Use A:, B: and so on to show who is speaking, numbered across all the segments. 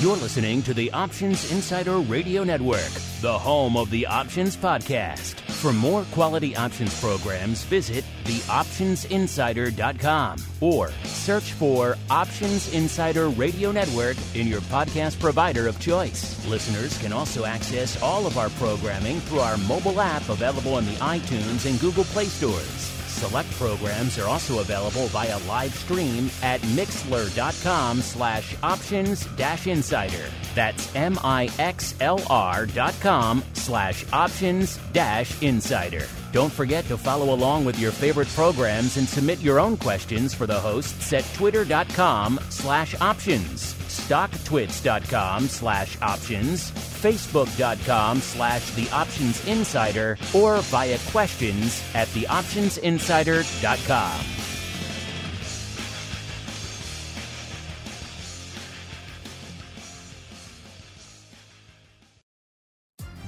A: You're listening to the Options Insider Radio Network, the home of the Options Podcast. For more quality options programs, visit theoptionsinsider.com or search for Options Insider Radio Network in your podcast provider of choice. Listeners can also access all of our programming through our mobile app available in the iTunes and Google Play stores. Select programs are also available via live stream at mixlr.com/options-insider. That's mixlr.com/options-insider. Don't forget to follow along with your favorite programs and submit your own questions for the hosts at twitter.com/options, stocktwits.com/options, facebook.com/theoptionsinsider, or via questions at theoptionsinsider.com.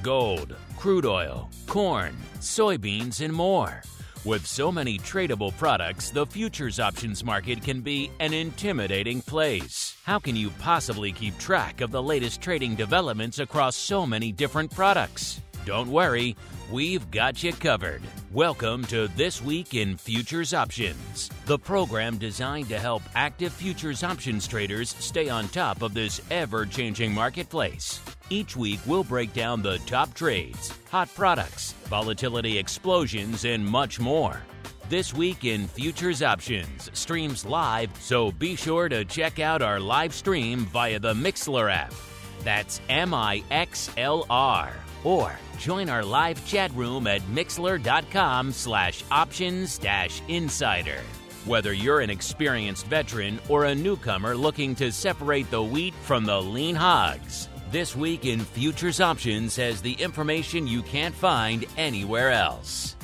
A: Gold, crude oil, corn, soybeans, and more. With so many tradable products, the futures options market can be an intimidating place. How can you possibly keep track of the latest trading developments across so many different products? Don't worry, we've got you covered. Welcome to This Week in Futures Options, the program designed to help active futures options traders stay on top of this ever-changing marketplace. Each week, we'll break down the top trades, hot products, volatility explosions, and much more. This Week in Futures Options streams live, so be sure to check out our live stream via the Mixlr app. That's MIXLR. Or join our live chat room at mixlr.com/options-insider. Whether you're an experienced veteran or a newcomer looking to separate the wheat from the lean hogs, This Week in Futures Options has the information you can't find anywhere else.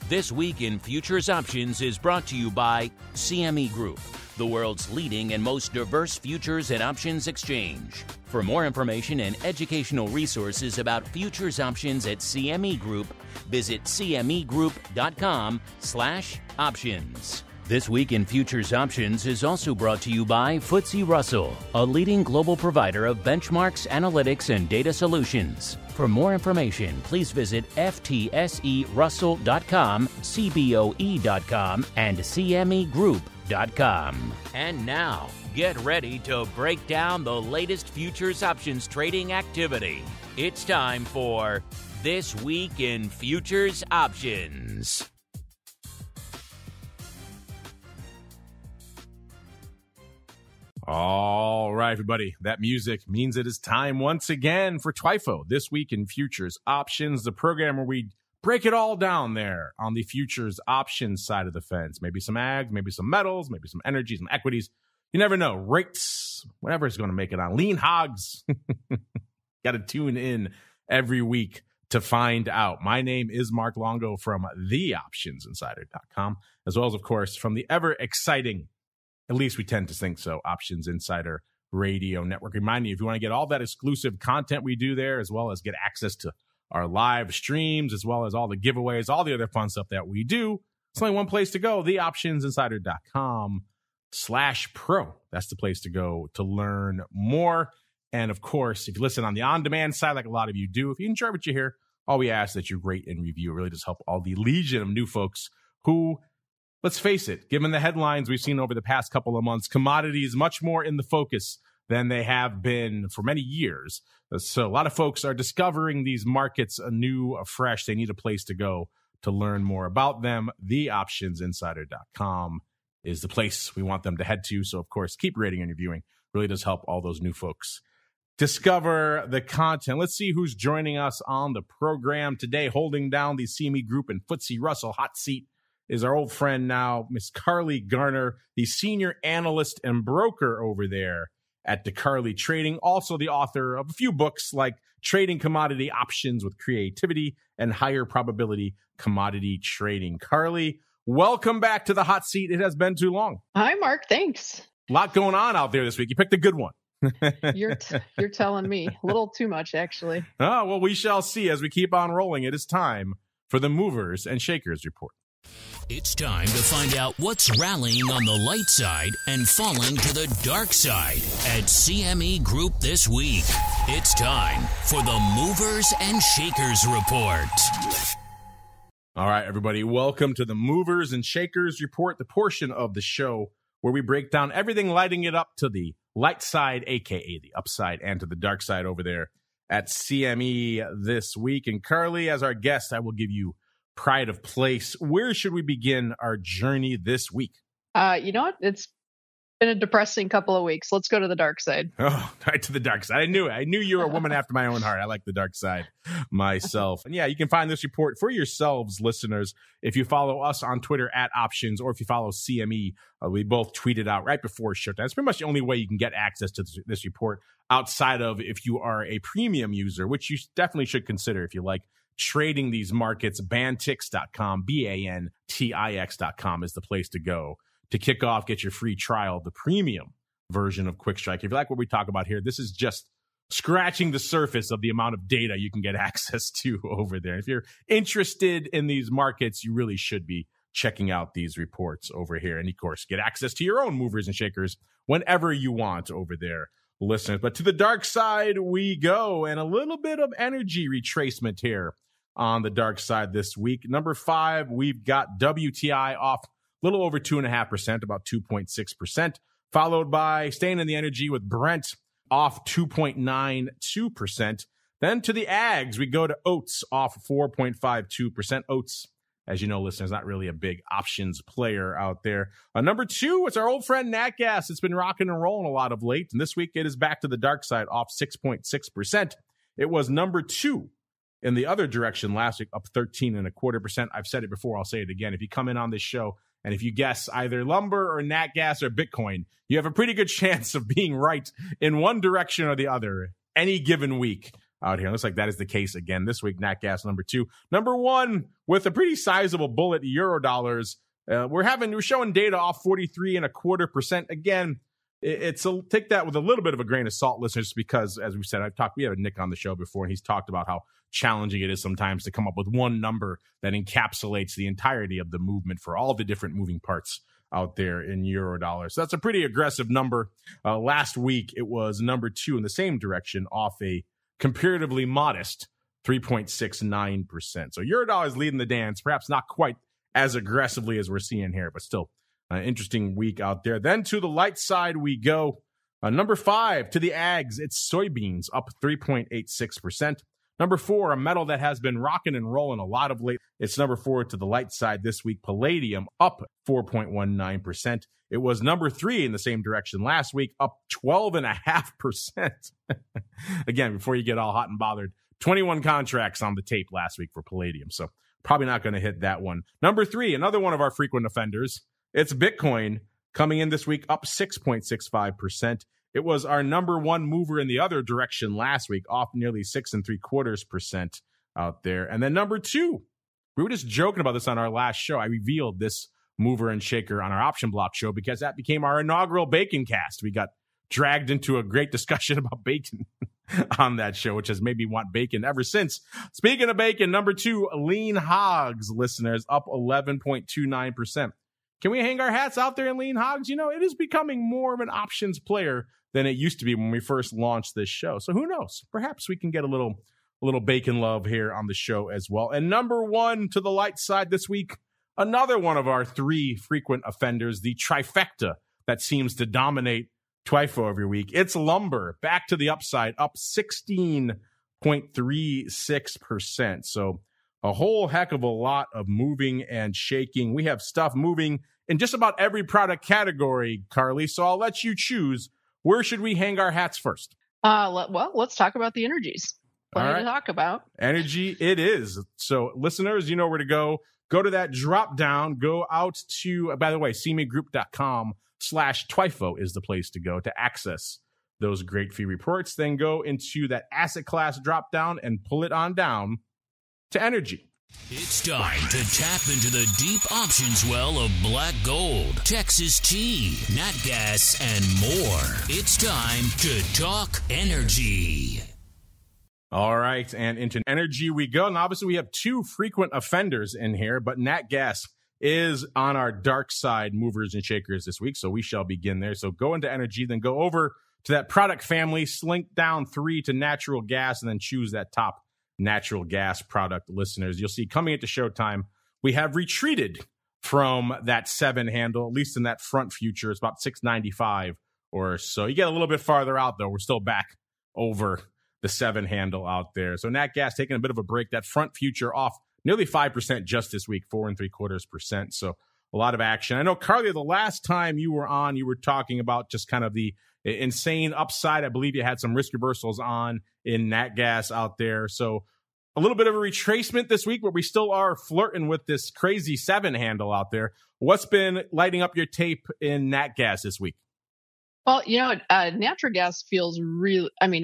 A: This Week in Futures Options is brought to you by CME Group, the world's leading and most diverse futures and options exchange. For more information and educational resources about futures options at CME Group, visit cmegroup.com/options. This Week in Futures Options is also brought to you by FTSE Russell, a leading global provider of benchmarks, analytics, and data solutions. For more information, please visit ftserussell.com, cboe.com, and cmegroup.com. And now, get ready to break down the latest futures options trading activity. It's time for This Week in Futures Options.
B: All right, everybody, that music means it is time once again for TWIFO, This Week in Futures Options, the program where we break it all down there on the futures options side of the fence. Maybe some ags, maybe some metals, maybe some energy, some equities. You never know. Rates, whatever is going to make it on. Lean hogs. Got to tune in every week to find out. My name is Mark Longo from theoptionsinsider.com, as well as, of course, from the ever-exciting, at least we tend to think so, Options Insider Radio Network. Remind you, if you want to get all that exclusive content we do there, as well as get access to our live streams, as well as all the giveaways, all the other fun stuff that we do, it's only one place to go, theoptionsinsider.com/pro. That's the place to go to learn more. And of course, if you listen on the on-demand side, like a lot of you do, if you enjoy what you hear, all we ask that you rate and review. It really does help all the legion of new folks who, let's face it, given the headlines we've seen over the past couple of months, commodities much more in the focus than they have been for many years. So a lot of folks are discovering these markets anew, afresh. They need a place to go to learn more about them. TheOptionsInsider.com is the place we want them to head to. So, of course, keep rating and reviewing. Really does help all those new folks discover the content. Let's see who's joining us on the program today. Holding down the CME Group and FTSE Russell hot seat is our old friend now, Miss CARLEY GARNER, the senior analyst and broker over there at DECARLEY Trading. Also the author of a few books like Trading Commodity Options with Creativity and Higher Probability Commodity Trading. CARLEY, welcome back to the hot seat. It has been too long.
C: Hi, Mark. Thanks.
B: A lot going on out there this week. You picked a good one.
C: You're telling me. A little too much, actually.
B: Oh, well, we shall see as we keep on rolling. It is time for the Movers and Shakers Report.
A: It's time to find out what's rallying on the light side and falling to the dark side at CME Group this week. It's time for the Movers and Shakers Report.
B: All right, everybody, welcome to the Movers and Shakers Report, the portion of the show where we break down everything lighting it up to the light side, aka the upside, and to the dark side over there at CME this week. And CARLEY, as our guest, I will give you pride of place. Where should we begin our journey this week?
C: You know what? It's been a depressing couple of weeks. Let's go to the dark side.
B: Oh, right to the dark side. I knew it. I knew you were a woman after my own heart. I like the dark side myself. And yeah, you can find this report for yourselves, listeners, if you follow us on Twitter at Options, or if you follow CME. We both tweeted out right before shutdown. It's pretty much the only way you can get access to this report outside of if you are a premium user, which you definitely should consider if you like trading these markets. Bantix.com, BANTIX.com is the place to go to kick off, get your free trial, the premium version of Quick Strike. If you like what we talk about here, this is just scratching the surface of the amount of data you can get access to over there. If you're interested in these markets, you really should be checking out these reports over here. And of course, get access to your own movers and shakers whenever you want over there, listeners. But to the dark side we go, and a little bit of energy retracement here on the dark side this week. Number 5, we've got WTI off a little over 2.5%, about 2.6%, followed by staying in the energy with Brent off 2.92%. Then to the ags, we go to oats off 4.52%. Oats, as you know, listeners, not really a big options player out there. Number 2, it's our old friend Nat Gas. It's been rocking and rolling a lot of late, and this week it is back to the dark side, off 6.6%. It was number 2 in the other direction last week, up 13.25%. I've said it before, I'll say it again. If you come in on this show and if you guess either lumber or nat gas or Bitcoin, you have a pretty good chance of being right in one direction or the other any given week out here. Looks like that is the case again this week. Nat gas number 2. Number 1, with a pretty sizable bullet, Eurodollars. We're showing data off 43.25%. Again, take that with a little bit of a grain of salt, listeners, because as we said, we had Nick on the show before, and he's talked about how challenging it is sometimes to come up with one number that encapsulates the entirety of the movement for all the different moving parts out there in Eurodollars. So that's a pretty aggressive number. Last week, it was number 2 in the same direction, off a comparatively modest 3.69%. So Eurodollars leading the dance, perhaps not quite as aggressively as we're seeing here, but still an interesting week out there. Then to the light side we go. Number 5, to the ags, it's soybeans, up 3.86%. Number 4, a metal that has been rocking and rolling a lot of late. It's number 4 to the light side this week, palladium, up 4.19%. It was number 3 in the same direction last week, up 12.5%. Again, before you get all hot and bothered, 21 contracts on the tape last week for palladium, so probably not going to hit that one. Number 3, another one of our frequent offenders, it's Bitcoin, coming in this week, up 6.65%. It was our number 1 mover in the other direction last week, off nearly 6.75% out there. And then number 2, we were just joking about this on our last show. I revealed this mover and shaker on our option block show because that became our inaugural bacon cast. We got dragged into a great discussion about bacon on that show, which has made me want bacon ever since. Speaking of bacon, number 2, lean hogs, listeners, up 11.29%. Can we hang our hats out there in lean hogs? You know, it is becoming more of an options player than it used to be when we first launched this show. So who knows? Perhaps we can get a little bacon love here on the show as well. And number 1 to the light side this week, another one of our 3 frequent offenders, the trifecta that seems to dominate TWIFO every week. It's lumber, back to the upside, up 16.36%. So a whole heck of a lot of moving and shaking. We have stuff moving in just about every product category, CARLEY. So I'll let you choose. Where should we hang our hats first?
C: Well, let's talk about the energies. Plenty to talk about.
B: Energy it is. So listeners, you know where to go. Go to that drop down. Go out to, by the way, cmegroup.com/TWIFO is the place to go to access those great fee reports. Then go into that asset class drop down and pull it on down to energy.
A: It's time to tap into the deep options well of black gold, Texas tea, nat gas, and more. It's time to talk energy.
B: All right, and into energy we go. And obviously we have 2 frequent offenders in here, but nat gas is on our dark side movers and shakers this week, so we shall begin there. So go into energy, then go over to that product family, slink down 3 to natural gas, and then choose that top natural gas product, listeners. You'll see coming into showtime, we have retreated from that 7 handle, at least in that front future. It's about 695 or so. You get a little bit farther out, though. We're still back over the 7 handle out there. So nat gas taking a bit of a break. That front future off nearly 5% just this week, 4.75%. So a lot of action. I know, CARLEY, the last time you were on, you were talking about just kind of the insane upside. I believe you had some risk reversals on in nat gas out there. So a little bit of a retracement this week, but we still are flirting with this crazy 7 handle out there. What's been lighting up your tape in nat gas this week?
C: Well, natural gas feels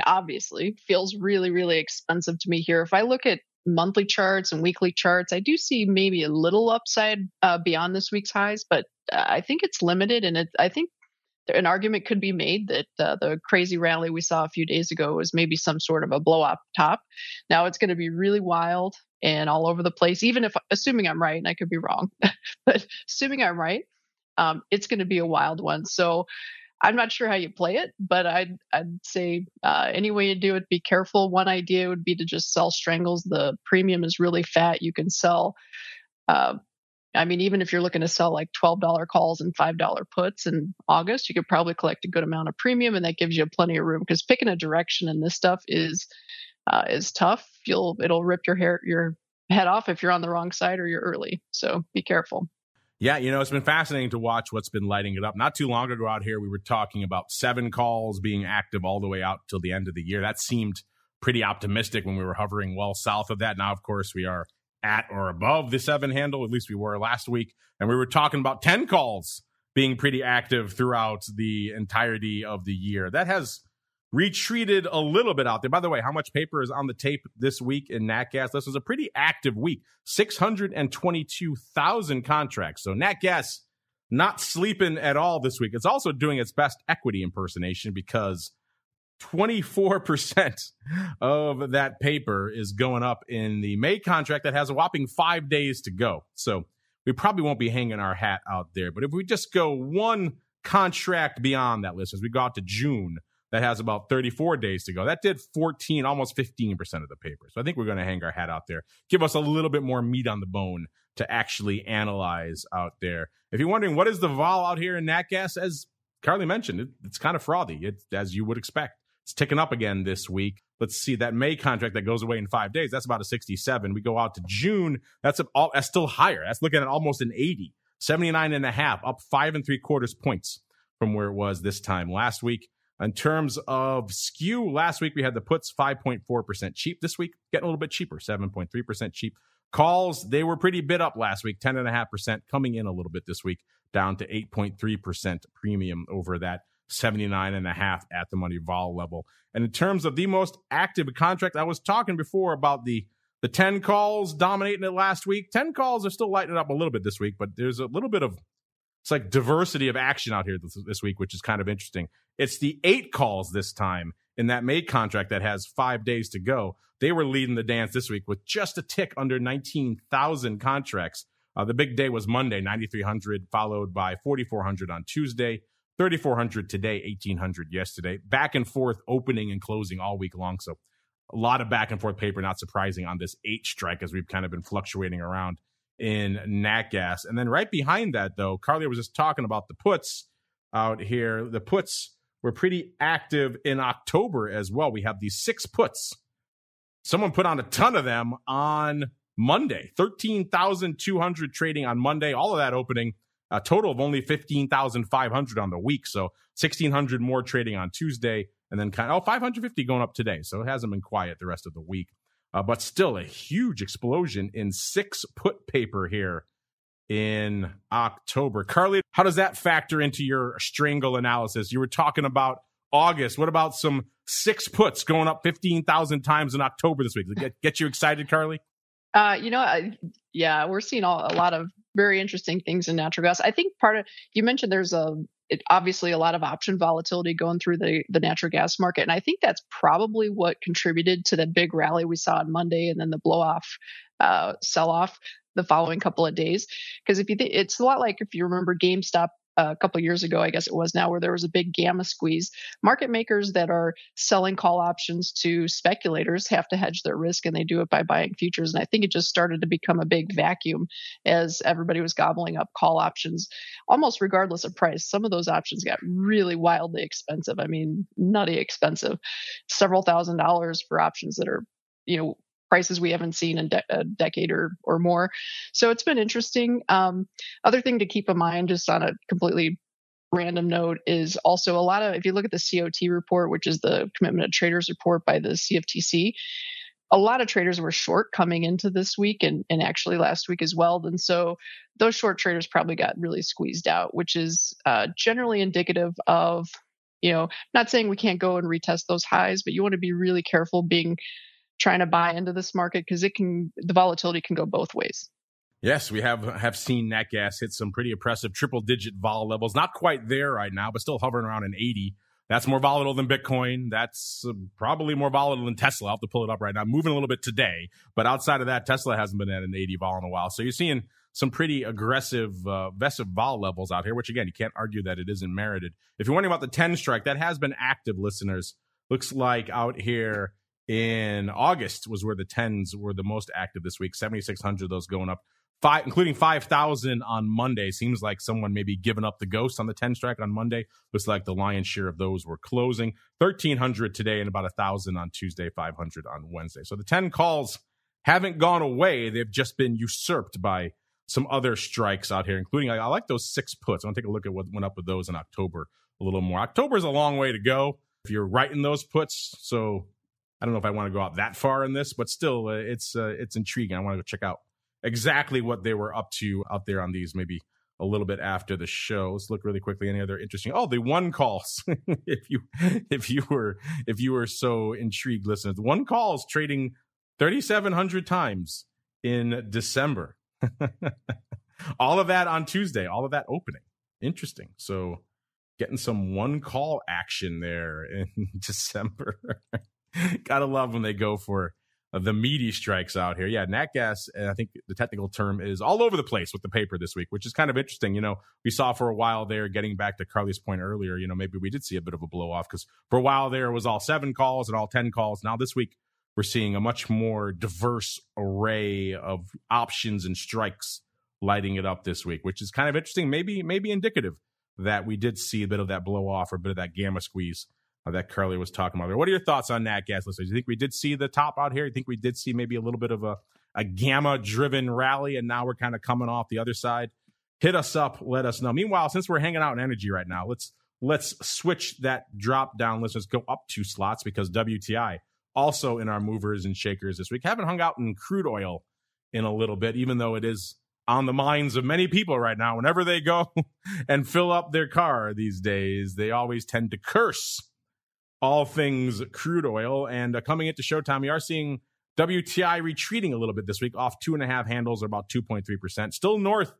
C: obviously feels really, really expensive to me here. If I look at monthly charts and weekly charts, I do see maybe a little upside beyond this week's highs, but I think it's limited. And I think an argument could be made that the crazy rally we saw a few days ago was maybe some sort of a blow up top. Now it's going to be really wild and all over the place, even if, assuming I'm right, and I could be wrong, but assuming I'm right, it's going to be a wild one. So I'm not sure how you play it, but I'd say any way you do it, be careful. One idea would be to just sell strangles. The premium is really fat. You can sell even if you're looking to sell like $12 calls and $5 puts in August, you could probably collect a good amount of premium, and that gives you plenty of room, because picking a direction in this stuff is tough. It'll rip your head off if you're on the wrong side or you're early. So be careful.
B: Yeah, it's been fascinating to watch what's been lighting it up. Not too long ago out here, we were talking about 7 calls being active all the way out till the end of the year. That seemed pretty optimistic when we were hovering well south of that. Now, of course, we are at or above the 7 handle. At least we were last week. And we were talking about 10 calls being pretty active throughout the entirety of the year. That has retreated a little bit out there. By the way, how much paper is on the tape this week in nat gas? This was a pretty active week. 622,000 contracts. So nat gas not sleeping at all this week. It's also doing its best equity impersonation, because 24% of that paper is going up in the May contract that has a whopping 5 days to go. So we probably won't be hanging our hat out there. But if we just go one contract beyond that list, as we go out to June, that has about 34 days to go. That did 14, almost 15% of the paper. So I think we're going to hang our hat out there. Give us a little bit more meat on the bone to actually analyze out there. If you're wondering what is the vol out here in nat gas, as CARLEY mentioned, it's kind of frothy. It's as you would expect. It's ticking up again this week. Let's see, that May contract that goes away in 5 days, that's about a 67. We go out to June, that's still higher. That's looking at almost an 80, 79.5, up 5.75 points from where it was this time last week. In terms of skew, last week we had the puts 5.4% cheap. This week, getting a little bit cheaper, 7.3% cheap. Calls, they were pretty bid up last week, 10.5%, coming in a little bit this week, down to 8.3% premium over that 79.5 at the money vol level. And in terms of the most active contract, I was talking before about the 10 calls dominating it last week. 10 calls are still lighting it up a little bit this week, but there's a little bit of, it's like diversity of action out here this week, which is kind of interesting. It's the 8 calls this time in that May contract that has 5 days to go. They were leading the dance this week with just a tick under 19,000 contracts. The big day was Monday, 9,300, followed by 4,400 on Tuesday, 3,400 today, 1,800 yesterday. Back and forth opening and closing all week long. So a lot of back and forth paper, not surprising on this 8 strike, as we've kind of been fluctuating around in nat gas. And then right behind that, though, CARLEY was just talking about the puts out here. The puts were pretty active in October as well. We have these 6 puts. Someone put on a ton of them on Monday, 13,200 trading on Monday. All of that opening, a total of only 15,500 on the week. So 1,600 more trading on Tuesday, and then 550 going up today. So it hasn't been quiet the rest of the week. But still a huge explosion in 6 put paper here in October. CARLEY, how does that factor into your strangle analysis? You were talking about August. What about some 6 puts going up 15,000 times in October this week? Get you excited, CARLEY?
C: Yeah, we're seeing a lot of very interesting things in natural gas. I think you mentioned there's obviously a lot of option volatility going through the natural gas market. And I think that's probably what contributed to the big rally we saw on Monday and then the blow-off sell-off. the following couple of days. Because if you think, it's a lot like if you remember GameStop a couple of years ago, I guess it was now, where there was a big gamma squeeze. Market makers that are selling call options to speculators have to hedge their risk, and they do it by buying futures. And I think it just started to become a big vacuum as everybody was gobbling up call options, almost regardless of price. Some of those options got really wildly expensive. I mean, nutty expensive, several $1,000s for options that are, prices we haven't seen in a decade or more. So it's been interesting. Other thing to keep in mind, just on a completely random note, is also a lot of, if you look at the COT report, which is the Commitment of Traders report by the CFTC, a lot of traders were short coming into this week and actually last week as well. And so those short traders probably got really squeezed out, which is generally indicative of, not saying we can't go and retest those highs, but you want to be really careful trying to buy into this market, because the volatility can go both ways.
B: Yes, we have seen nat gas hit some pretty impressive triple-digit vol levels. Not quite there right now, but still hovering around an 80. That's more volatile than Bitcoin. That's probably more volatile than Tesla. I'll have to pull it up right now. Moving a little bit today, but outside of that, Tesla hasn't been at an 80 vol in a while. So you're seeing some pretty aggressive vol levels out here, which, again, you can't argue that it isn't merited. If you're wondering about the 10 strike, that has been active, listeners. Looks like out here in August was where the 10s were the most active this week. 7,600 of those going up, including 5,000 on Monday. Seems like someone maybe giving up the ghost on the 10 strike on Monday. Looks like the lion's share of those were closing. 1,300 today and about 1,000 on Tuesday, 500 on Wednesday. So the 10 calls haven't gone away. They've just been usurped by some other strikes out here, including, I like those 6 puts. I want to take a look at what went up with those in October a little more. October is a long way to go if you're writing those puts. So I don't know if I want to go out that far in this, but still, it's intriguing. I want to go check out exactly what they were up to out there on these, maybe a little bit after the show. Let's look really quickly. Any other interesting? Oh, the one calls. if you were so intrigued, listeners, one calls trading 3,700 times in December. All of that on Tuesday. All of that opening. Interesting. So getting some one call action there in December. Gotta love when they go for the meaty strikes out here. Yeah, nat gas, I think the technical term is all over the place with the paper this week, which is kind of interesting. We saw for a while there, getting back to Carly's point earlier, maybe we did see a bit of a blow off, because for a while there it was all 7 calls and all 10 calls. Now this week we're seeing a much more diverse array of options and strikes lighting it up this week, which is kind of interesting. Maybe indicative that we did see a bit of that blow off or a bit of that gamma squeeze that Carly was talking about there. What are your thoughts on nat gas, listeners? You think we did see the top out here? You think we did see maybe a little bit of a gamma-driven rally, and now we're kind of coming off the other side? Hit us up. Let us know. Meanwhile, since we're hanging out in energy right now, let's switch that drop down, listeners. Go up 2 slots, because WTI also in our movers and shakers this week. Haven't hung out in crude oil in a little bit, even though it is on the minds of many people right now. Whenever they go and fill up their car these days, they always tend to curse all things crude oil. And coming into showtime, we are seeing WTI retreating a little bit this week, off 2.5 handles, or about 2.3%. Still north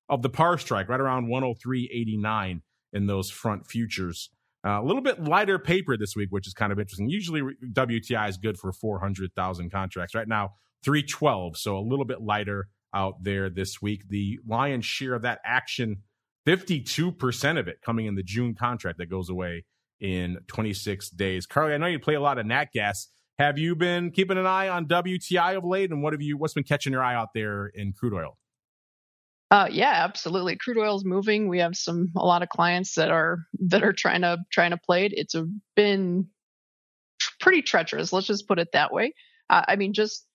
B: of the par strike, right around 103.89 in those front futures. A little bit lighter paper this week, which is kind of interesting. Usually WTI is good for 400,000 contracts. Right now, 312, so a little bit lighter out there this week. The lion's share of that action, 52% of it coming in the June contract that goes away in 26 days. Carly, I know you play a lot of nat gas. Have you been keeping an eye on WTI of late, and what's been catching your eye out there in crude oil?
C: Yeah, absolutely. Crude oil is moving. We have a lot of clients that are trying to play it. It's been pretty treacherous. Let's just put it that way. I mean, just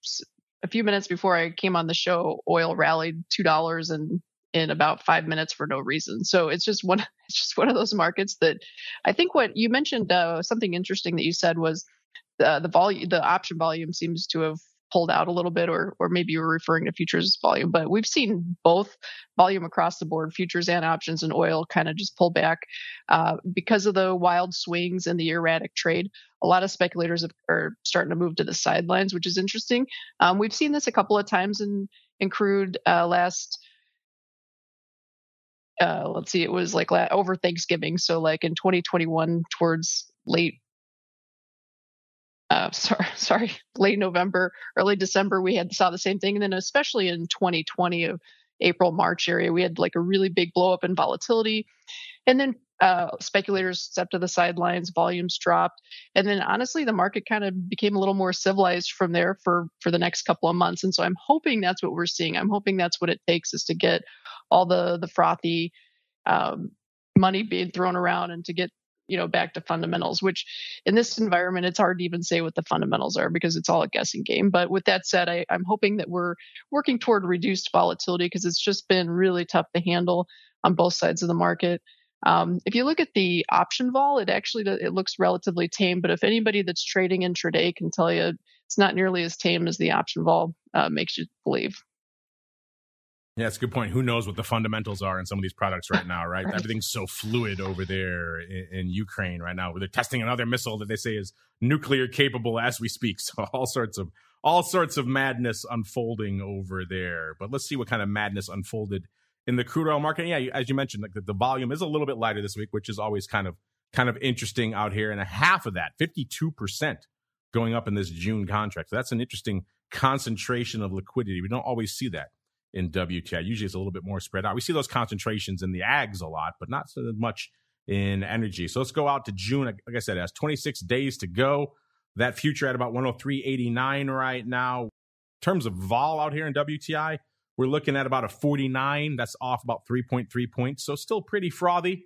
C: a few minutes before I came on the show, oil rallied $2 in about 5 minutes for no reason. So it's just one of those markets that I think what you mentioned, something interesting that you said was the option volume seems to have pulled out a little bit, or maybe you were referring to futures volume, but we've seen both volume across the board, futures and options and oil, kind of just pull back because of the wild swings and the erratic trade. A lot of speculators are starting to move to the sidelines, which is interesting. We've seen this a couple of times in crude let's see, it was like over Thanksgiving. So like in 2021 towards late late November, early December, we saw the same thing. And then especially in 2020 of April, March area, we had like a really big blow up in volatility. And then speculators stepped to the sidelines, volumes dropped. And then honestly, the market kind of became a little more civilized from there for the next couple of months. And so I'm hoping that's what we're seeing. I'm hoping that's what it takes, is to get all the frothy money being thrown around and to get back to fundamentals, which in this environment, it's hard to even say what the fundamentals are because it's all a guessing game. But with that said, I'm hoping that we're working toward reduced volatility because it's just been really tough to handle on both sides of the market. If you look at the option vol, it looks relatively tame. But if anybody that's trading intraday can tell you it's not nearly as tame as the option vol makes you believe.
B: Yeah, that's a good point. Who knows what the fundamentals are in some of these products right now, right? Everything's so fluid over there in Ukraine right now, where they're testing another missile that they say is nuclear capable as we speak. So all sorts of madness unfolding over there. But let's see what kind of madness unfolded in the crude oil market. Yeah, as you mentioned, like the volume is a little bit lighter this week, which is always kind of interesting out here. And a half of that, 52%, going up in this June contract. So that's an interesting concentration of liquidity. We don't always see that in WTI. Usually it's a little bit more spread out. We see those concentrations in the ags a lot, but not so much in energy. So let's go out to June. Like I said, it has 26 days to go. That future at about 103.89 right now. In terms of vol out here in WTI, we're looking at about a 49. That's off about 3.3 points. So still pretty frothy.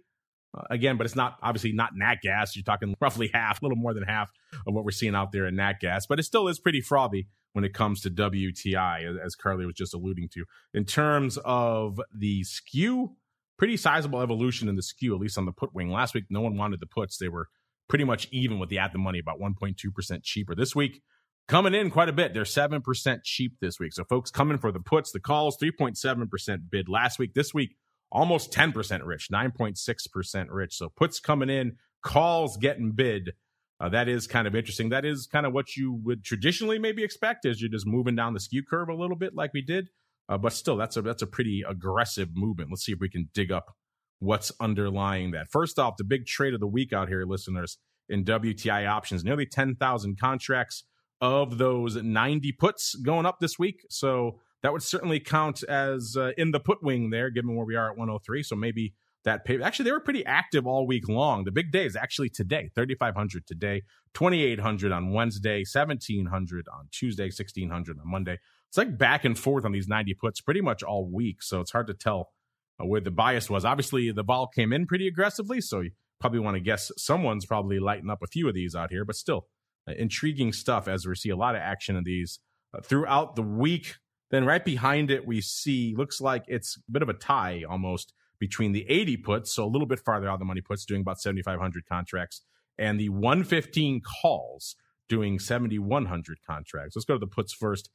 B: Again, but it's obviously not nat gas. You're talking roughly half, a little more than half of what we're seeing out there in nat gas. But it still is pretty frothy when it comes to WTI, as CARLEY was just alluding to. In terms of the skew, pretty sizable evolution in the skew, at least on the put wing. Last week, no one wanted the puts. They were pretty much even with the at-the-money, about 1.2% cheaper. This week, coming in quite a bit. They're 7% cheap this week. So folks coming for the puts, the calls, 3.7% bid last week. This week, almost 10% rich, 9.6% rich. So puts coming in, calls getting bid. That is kind of interesting. That is kind of what you would traditionally maybe expect, as you're just moving down the skew curve a little bit like we did. But still, that's a pretty aggressive movement. Let's see if we can dig up what's underlying that. First off, the big trade of the week out here, listeners, in WTI options, nearly 10,000 contracts. Of those, 90 puts going up this week. So that would certainly count as in the put wing there, given where we are at 103. So maybe that pay. Actually, they were pretty active all week long. The big day is actually today, 3,500 today, 2,800 on Wednesday, 1,700 on Tuesday, 1,600 on Monday. It's like back and forth on these 90 puts pretty much all week. So it's hard to tell where the bias was. Obviously, the vol came in pretty aggressively. So you probably want to guess someone's probably lighting up a few of these out here, but still intriguing stuff as we see a lot of action in these throughout the week. Then right behind it, we see, looks like it's a bit of a tie almost between the 80 puts, so a little bit farther out the money puts, doing about 7,500 contracts, and the 115 calls doing 7,100 contracts. Let's go to the puts first.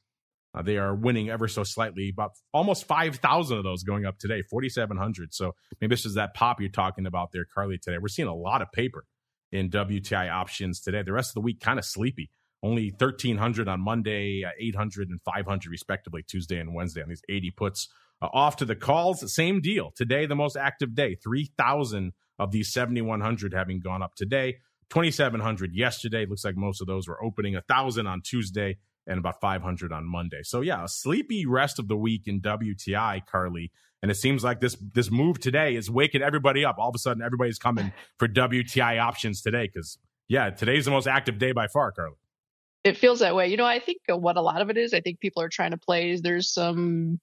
B: They are winning ever so slightly, about almost 5,000 of those going up today, 4,700. So maybe this is that pop you're talking about there, CARLEY, today. We're seeing a lot of paper in WTI options today. The rest of the week, kind of sleepy. Only 1,300 on Monday, 800 and 500 respectively, Tuesday and Wednesday on these 80 puts. Off to the calls, same deal. Today, the most active day, 3,000 of these 7,100 having gone up today, 2,700 yesterday. Looks like most of those were opening, 1,000 on Tuesday and about 500 on Monday. So yeah, a sleepy rest of the week in WTI, CARLEY. And it seems like this move today is waking everybody up. All of a sudden, everybody's coming for WTI options today because, yeah, today's the most active day by far, CARLEY.
C: It feels that way. I think what a lot of it is, I think people are trying to play is there's some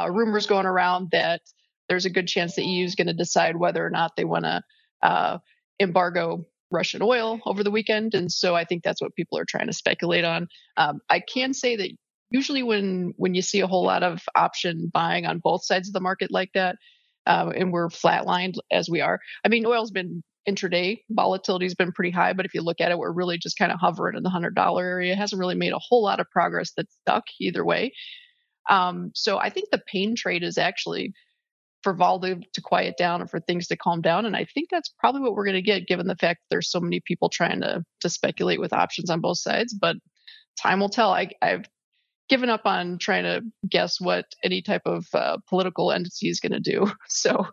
C: rumors going around that there's a good chance the EU is going to decide whether or not they want to embargo Russian oil over the weekend. And so I think that's what people are trying to speculate on. I can say that usually when you see a whole lot of option buying on both sides of the market like that, and we're flatlined as we are, I mean, oil's been intraday volatility has been pretty high, but if you look at it, we're really just kind of hovering in the $100 area. It hasn't really made a whole lot of progress that's stuck either way. So I think the pain trade is actually for vol to quiet down and for things to calm down. And I think that's probably what we're going to get, given the fact that there's so many people trying to speculate with options on both sides. But time will tell. I've given up on trying to guess what any type of political entity is going to do. So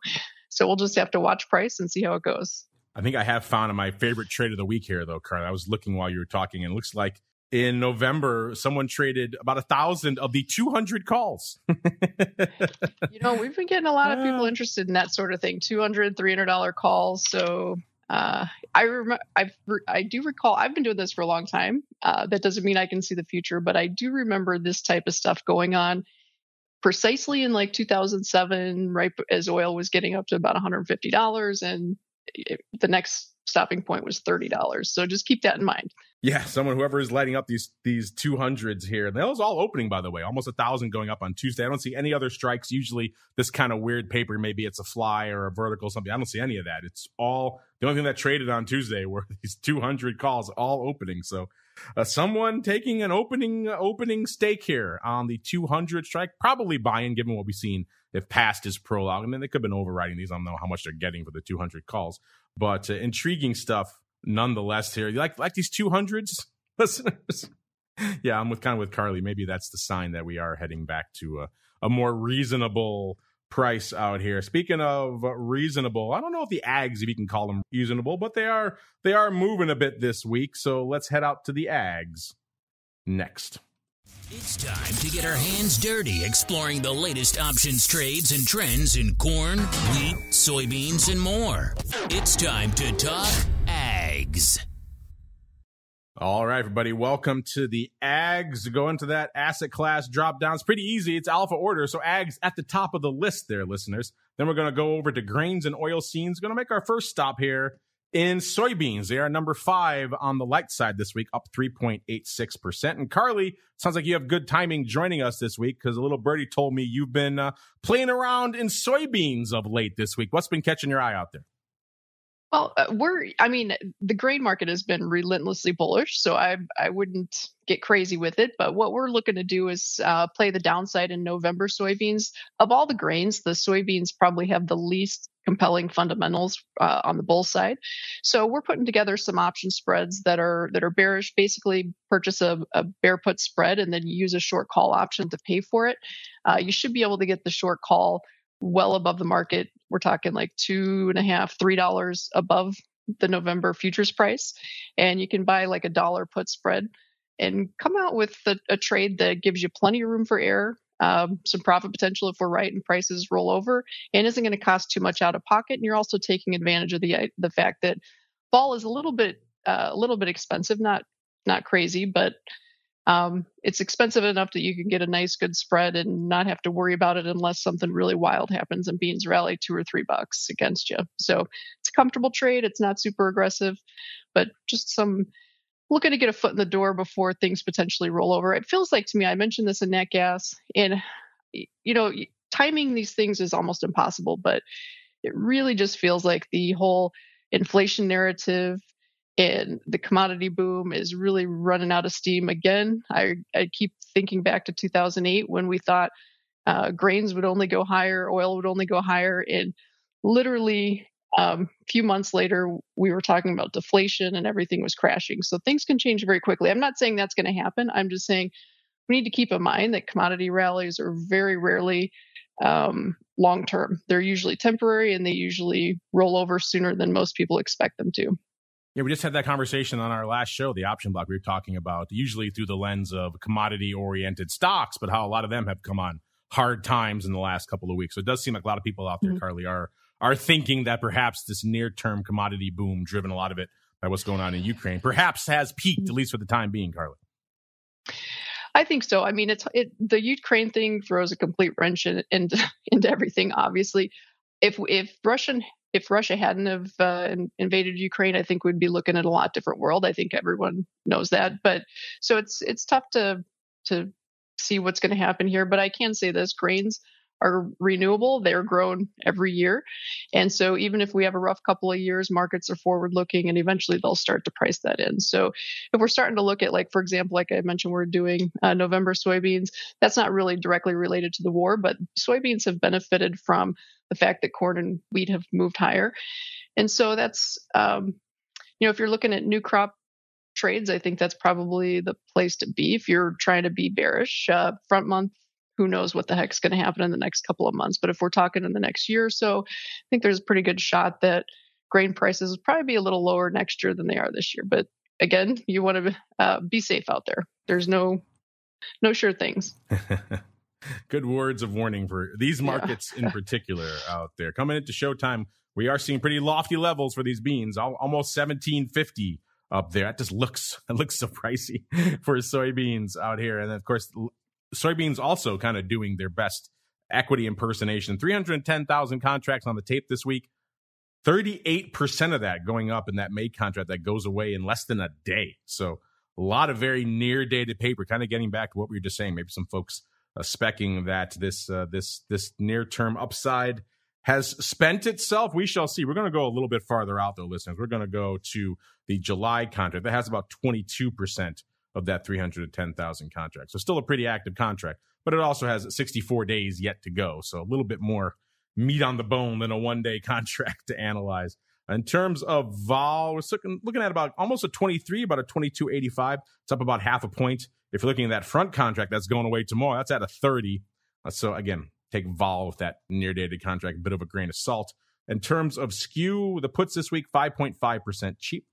C: we'll just have to watch price and see how it goes.
B: I think I have found my favorite trade of the week here, though, Carl. I was looking while you were talking, and it looks like in November, someone traded about 1,000 of the 200 calls.
C: We've been getting a lot of people interested in that sort of thing, $200, $300 calls. So I do recall, I've been doing this for a long time. That doesn't mean I can see the future, but I do remember this type of stuff going on precisely in like 2007, right as oil was getting up to about $150, and the next stopping point was $30. So just keep that in mind.
B: Yeah, whoever is lighting up these 200s here. Those all opening, by the way, almost 1,000 going up on Tuesday. I don't see any other strikes. Usually this kind of weird paper, maybe it's a fly or a vertical something. I don't see any of that. It's all the only thing that traded on Tuesday were these 200 calls all opening. So someone taking an opening stake here on the 200 strike, probably buying given what we've seen if past is prologue. I mean, they could have been overriding these. I don't know how much they're getting for the 200 calls, but intriguing stuff nonetheless here. You like these 200s, listeners? Yeah, I'm with CARLEY. Maybe that's the sign that we are heading back to a more reasonable price out here. Speaking of reasonable, I don't know if the ags, if you can call them reasonable, but they are moving a bit this week. So let's head out to the ags next.
A: It's time to get our hands dirty exploring the latest options, trades, and trends in corn, wheat, soybeans, and more. It's time to talk ags.
B: All right, everybody, welcome to the ags. Go into that asset class drop down. It's pretty easy. It's alpha order, so ags at the top of the list there, listeners. Then we're going to go over to grains and oil seeds. Going to make our first stop here in soybeans. They are number 5 on the light side this week, up 3.86%. And CARLEY, sounds like you have good timing joining us this week because a little birdie told me you've been playing around in soybeans of late this week. What's been catching your eye out there?
C: Well, the grain market has been relentlessly bullish, so I wouldn't get crazy with it. But what we're looking to do is play the downside in November soybeans. Of all the grains, the soybeans probably have the least compelling fundamentals on the bull side. So we're putting together some option spreads that are bearish. Basically, purchase a bear put spread and then use a short call option to pay for it. You should be able to get the short call well above the market. We're talking like $2.50, $3 above the November futures price. And you can buy like $1 put spread and come out with a trade that gives you plenty of room for error, some profit potential if we're right and prices roll over, and isn't going to cost too much out of pocket. And you're also taking advantage of the fact that fall is a little bit expensive, not crazy, but it's expensive enough that you can get a nice good spread and not have to worry about it unless something really wild happens and beans rally $2 or $3 against you. So it's a comfortable trade. It's not super aggressive, but just some looking to get a foot in the door before things potentially roll over. It feels like to me, I mentioned this in nat gas, and timing these things is almost impossible, but it really just feels like the whole inflation narrative and the commodity boom is really running out of steam again. I keep thinking back to 2008 when we thought grains would only go higher, oil would only go higher, and literally a few months later, we were talking about deflation and everything was crashing. So things can change very quickly. I'm not saying that's going to happen. I'm just saying we need to keep in mind that commodity rallies are very rarely long term. They're usually temporary and they usually roll over sooner than most people expect them to.
B: Yeah, we just had that conversation on our last show, the option block. We were talking about usually through the lens of commodity-oriented stocks, but how a lot of them have come on hard times in the last couple of weeks. So it does seem like a lot of people out there, CARLEY, are thinking that perhaps this near-term commodity boom, driven a lot of it by what's going on in Ukraine, perhaps has peaked, at least for the time being, CARLEY.
C: I think so. I mean, the Ukraine thing throws a complete wrench into everything, obviously. If Russia hadn't have invaded Ukraine, I think we'd be looking at a lot different world. I think everyone knows that. But so it's tough to see what's going to happen here. But I can say this: grains are renewable. They're grown every year. And so even if we have a rough couple of years, markets are forward looking and eventually they'll start to price that in. So if we're starting to look at, like, for example, like I mentioned, we're doing November soybeans, that's not really directly related to the war, but soybeans have benefited from the fact that corn and wheat have moved higher. And so that's, if you're looking at new crop trades, I think that's probably the place to be. If you're trying to be bearish, front month, who knows what the heck's going to happen in the next couple of months. But if we're talking in the next year or so, I think there's a pretty good shot that grain prices will probably be a little lower next year than they are this year. But again, you want to be safe out there. There's no sure things.
B: Good words of warning for these markets in particular out there. Coming into showtime, we are seeing pretty lofty levels for these beans, almost 1750 up there. It looks so pricey for soybeans out here. And then, of course, soybeans also kind of doing their best equity impersonation. 310,000 contracts on the tape this week. 38% of that going up in that May contract that goes away in less than a day. So a lot of very near-dated paper, kind of getting back to what we were just saying. Maybe some folks specking that this near-term upside has spent itself. We shall see. We're going to go a little bit farther out, though, listeners. We're going to go to the July contract. That has about 22% of that 310,000 contract. So still a pretty active contract, but it also has 64 days yet to go. So a little bit more meat on the bone than a one-day contract to analyze. In terms of vol, we're looking at about almost a 23, about a 22.85. It's up about half a point. If you're looking at that front contract that's going away tomorrow, that's at a 30. So again, take vol with that near-dated contract, a bit of a grain of salt. In terms of skew, the puts this week, 5.5% cheap.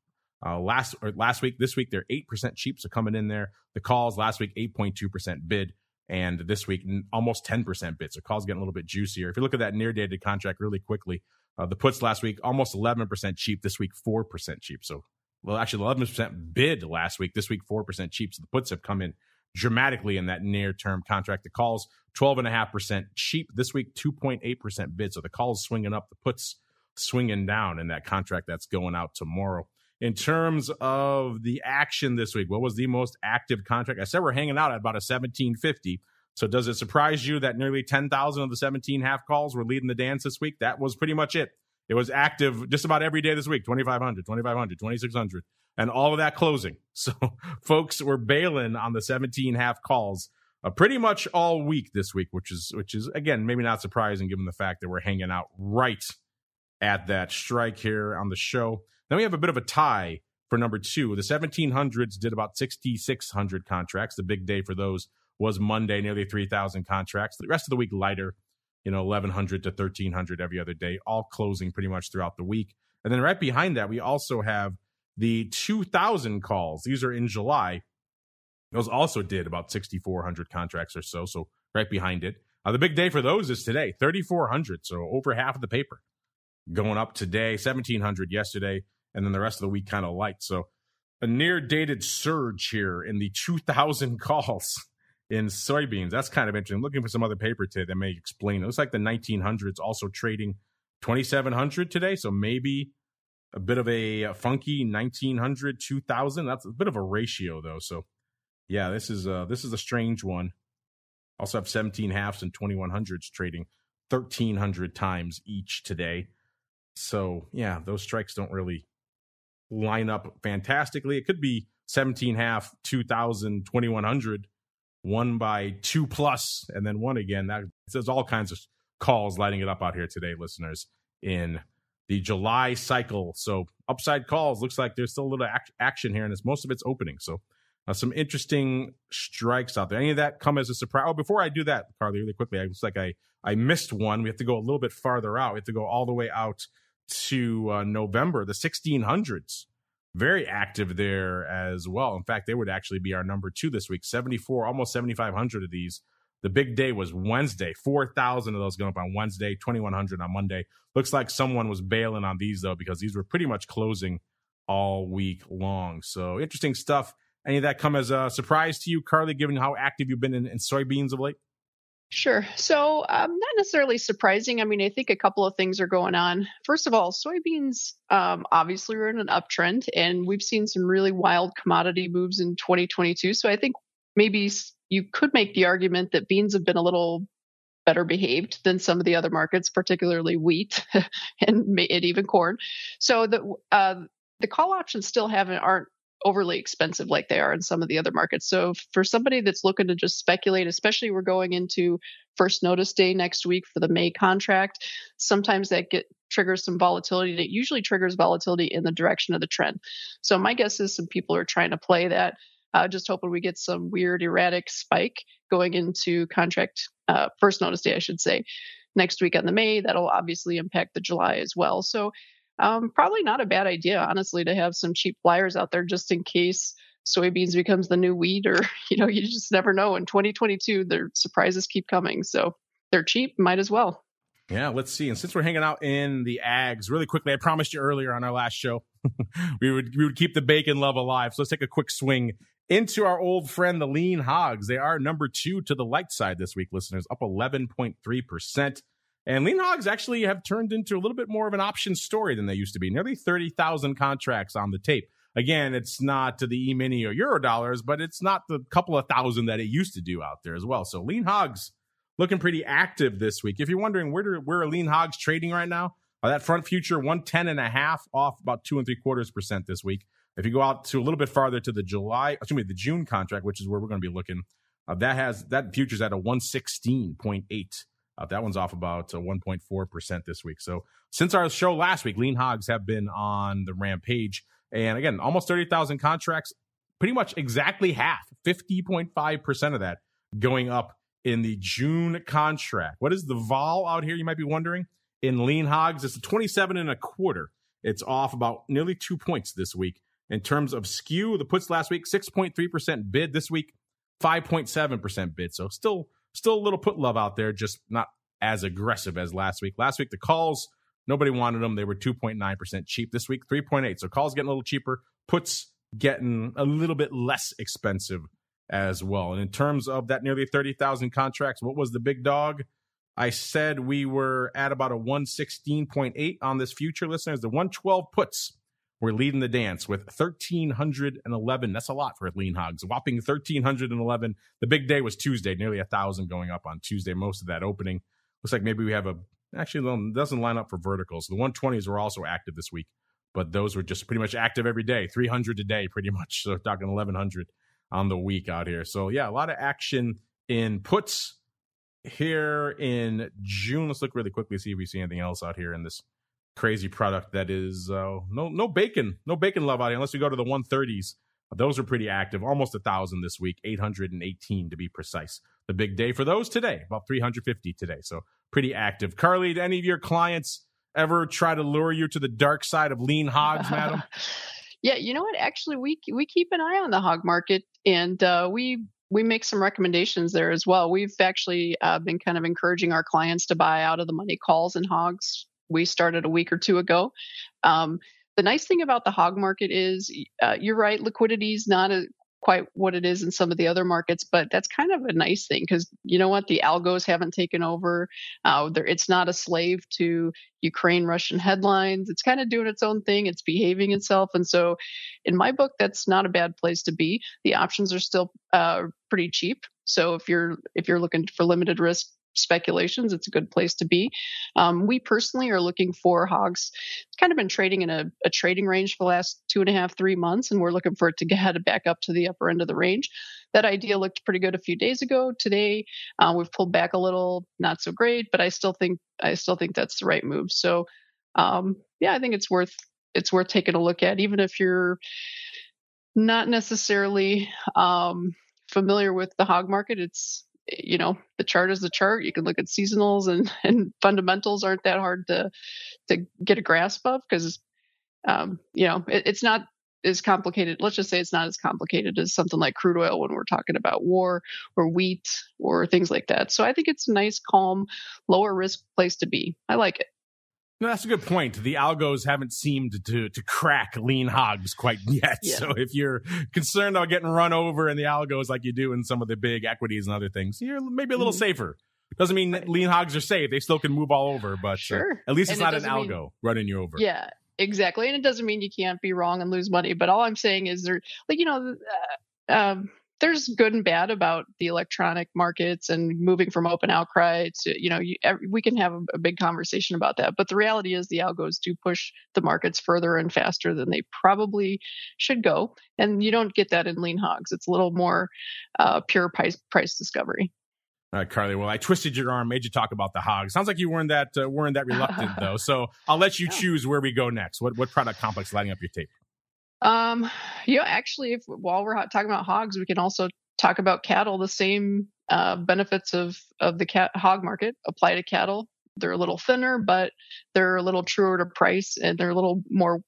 B: This week, they're 8% cheap, so coming in there. The calls last week, 8.2% bid. And this week, almost 10% bid. So calls getting a little bit juicier. If you look at that near-dated contract really quickly, the puts last week, almost 11% cheap. This week, 4% cheap. So, well, actually, 11% bid last week. This week, 4% cheap. So the puts have come in dramatically in that near-term contract. The calls, 12.5% cheap. This week, 2.8% bid. So the calls swinging up, the puts swinging down in that contract that's going out tomorrow. In terms of the action this week, what was the most active contract? I said we're hanging out at about a 1750. So does it surprise you that nearly 10,000 of the 17 half calls were leading the dance this week? That was pretty much it. It was active just about every day this week, 2,500, 2,500, 2,600, and all of that closing. So folks were bailing on the 17 half calls pretty much all week this week, which is again, maybe not surprising given the fact that we're hanging out right at that strike here on the show. Then we have a bit of a tie for number two. The 1700s did about 6,600 contracts. The big day for those was Monday, nearly 3,000 contracts. The rest of the week lighter, 1,100 to 1,300 every other day, all closing pretty much throughout the week. And then right behind that, we also have the 2,000 calls. These are in July. Those also did about 6,400 contracts or so. So right behind it. The big day for those is today, 3,400. So over half of the paper going up today, 1,700 yesterday. And then the rest of the week kind of light. So a near-dated surge here in the 2,000 calls in soybeans. That's kind of interesting. I'm looking for some other paper today that may explain. It looks like the 1900s also trading 2,700 today. So maybe a bit of a funky 1,900, 2,000. That's a bit of a ratio, though. So, yeah, this is a strange one. Also have 17 halves and 2,100s trading 1,300 times each today. So, yeah, those strikes don't really line up fantastically. It could be 17 half, 2,000, 2,100, one by 2+, and then one again. There's all kinds of calls lighting it up out here today, listeners, in the July cycle. So upside calls, looks like there's still a little action here, and most of it's opening. So some interesting strikes out there. Any of that come as a surprise? Oh, before I do that, Carly, really quickly, it looks like I missed one. We have to go a little bit farther out. We have to go all the way out to November, the 1600s. Very active there as well. In fact, they would actually be our number two this week. 74, almost 7,500 of these. The big day was Wednesday. 4,000 of those going up on Wednesday, 2,100 on Monday. Looks like someone was bailing on these, though, because these were pretty much closing all week long. So interesting stuff. Any of that come as a surprise to you, Carly, given how active you've been in soybeans of late?
C: Sure. So not necessarily surprising. I mean, I think a couple of things are going on. First of all, soybeans obviously are in an uptrend, and we've seen some really wild commodity moves in 2022. So I think maybe you could make the argument that beans have been a little better behaved than some of the other markets, particularly wheat and even corn. So the call options still aren't overly expensive like they are in some of the other markets. So for somebody that's looking to just speculate, especially we're going into first notice day next week for the May contract, sometimes that triggers some volatility, and it usually triggers volatility in the direction of the trend. So my guess is some people are trying to play that, just hoping we get some weird erratic spike going into contract first notice day, I should say, next week on the May. That'll obviously impact the July as well. So Probably not a bad idea, honestly, to have some cheap flyers out there just in case soybeans becomes the new wheat, or you just never know. In 2022, the surprises keep coming, so they're cheap, might as well.
B: Yeah, let's see. And since we're hanging out in the ags, really quickly, I promised you earlier on our last show we would keep the bacon love alive. So let's take a quick swing into our old friend, the lean hogs. They are number 2 to the light side this week, listeners, up 11.3%. And lean hogs actually have turned into a little bit more of an option story than they used to be. Nearly 30,000 contracts on the tape. Again, it's not to the E-mini or Eurodollars, but it's not the couple of thousand that it used to do out there as well. So lean hogs looking pretty active this week. If you're wondering where are lean hogs trading right now, that front future 110.5 off about 2.75% this week. If you go out to a little bit farther to the June contract, which is where we're going to be looking, that future's at a 116.8. That one's off about 1.4% this week. So since our show last week, lean hogs have been on the rampage. And again, almost 30,000 contracts, pretty much exactly half, 50.5% of that going up in the June contract. What is the vol out here, you might be wondering? In lean hogs, it's a 27.25. It's off about nearly 2 points this week. In terms of skew, the puts last week, 6.3% bid. This week, 5.7% bid. So still a little put love out there, just not as aggressive as last week. Last week, the calls, nobody wanted them. They were 2.9% cheap. This week, 3.8. So calls getting a little cheaper. Puts getting a little bit less expensive as well. And in terms of that nearly 30,000 contracts, what was the big dog? I said we were at about a 116.8 on this future, listeners. The 112 puts were leading the dance with 1,311. That's a lot for lean hogs. A whopping 1,311. The big day was Tuesday, nearly 1,000 going up on Tuesday. Most of that opening. Looks like maybe we have actually, it doesn't line up for verticals. The 120s were also active this week, but those were just pretty much active every day, 300 a day pretty much. So talking 1,100 on the week out here. So yeah, a lot of action in puts here in June. Let's look really quickly, see if we see anything else out here in this crazy product that is no bacon love out here, unless we go to the 130s. Those are pretty active, almost 1,000 this week, 818 to be precise. The big day for those today, about 350 today. So pretty active. CARLEY, did any of your clients ever try to lure you to the dark side of lean hogs, madam?
C: Yeah, you know what? Actually, we keep an eye on the hog market, and we make some recommendations there as well. We've actually been kind of encouraging our clients to buy out of the money calls and hogs. We started a week or two ago. The nice thing about the hog market is, you're right, liquidity is not quite what it is in some of the other markets, but that's kind of a nice thing because you know what? The algos haven't taken over. It's not a slave to Ukraine-Russian headlines. It's kind of doing its own thing. It's behaving itself. And so in my book, that's not a bad place to be. The options are still pretty cheap. So if you're looking for limited risk speculations, it's a good place to be. We personally are looking for hogs. It's kind of been trading in a trading range for the last 2.5-3 months, and we're looking for it to head back up to the upper end of the range. That idea looked pretty good a few days ago. Today, we've pulled back a little, not so great, but I still think that's the right move. So, yeah, I think it's worth taking a look at, even if you're not necessarily familiar with the hog market. It's the chart is the chart. You can look at seasonals and fundamentals aren't that hard to get a grasp of because, it's not as complicated. Let's just say it's not as complicated as something like crude oil when we're talking about war or wheat or things like that. So I think it's a nice, calm, lower risk place to be. I like it.
B: No, that's a good point. The algos haven't seemed to crack lean hogs quite yet. Yeah. So if you're concerned about getting run over in the algos like you do in some of the big equities and other things, you're maybe a little safer. Doesn't mean that lean hogs are safe. They still can move all over, but
C: sure.
B: At least it's not an algo running you over.
C: Yeah, exactly. And it doesn't mean you can't be wrong and lose money. But all I'm saying is there's good and bad about the electronic markets and moving from open outcry to, we can have a big conversation about that. But the reality is the algos do push the markets further and faster than they probably should go. And you don't get that in lean hogs. It's a little more pure price discovery.
B: All right, CARLEY. Well, I twisted your arm, made you talk about the hogs. Sounds like you weren't that reluctant, though. So I'll let you choose where we go next. What product complex lighting up your tape?
C: Actually, while we're talking about hogs, we can also talk about cattle. The same benefits of the hog market apply to cattle. They're a little thinner, but they're a little truer to price, and they're a little more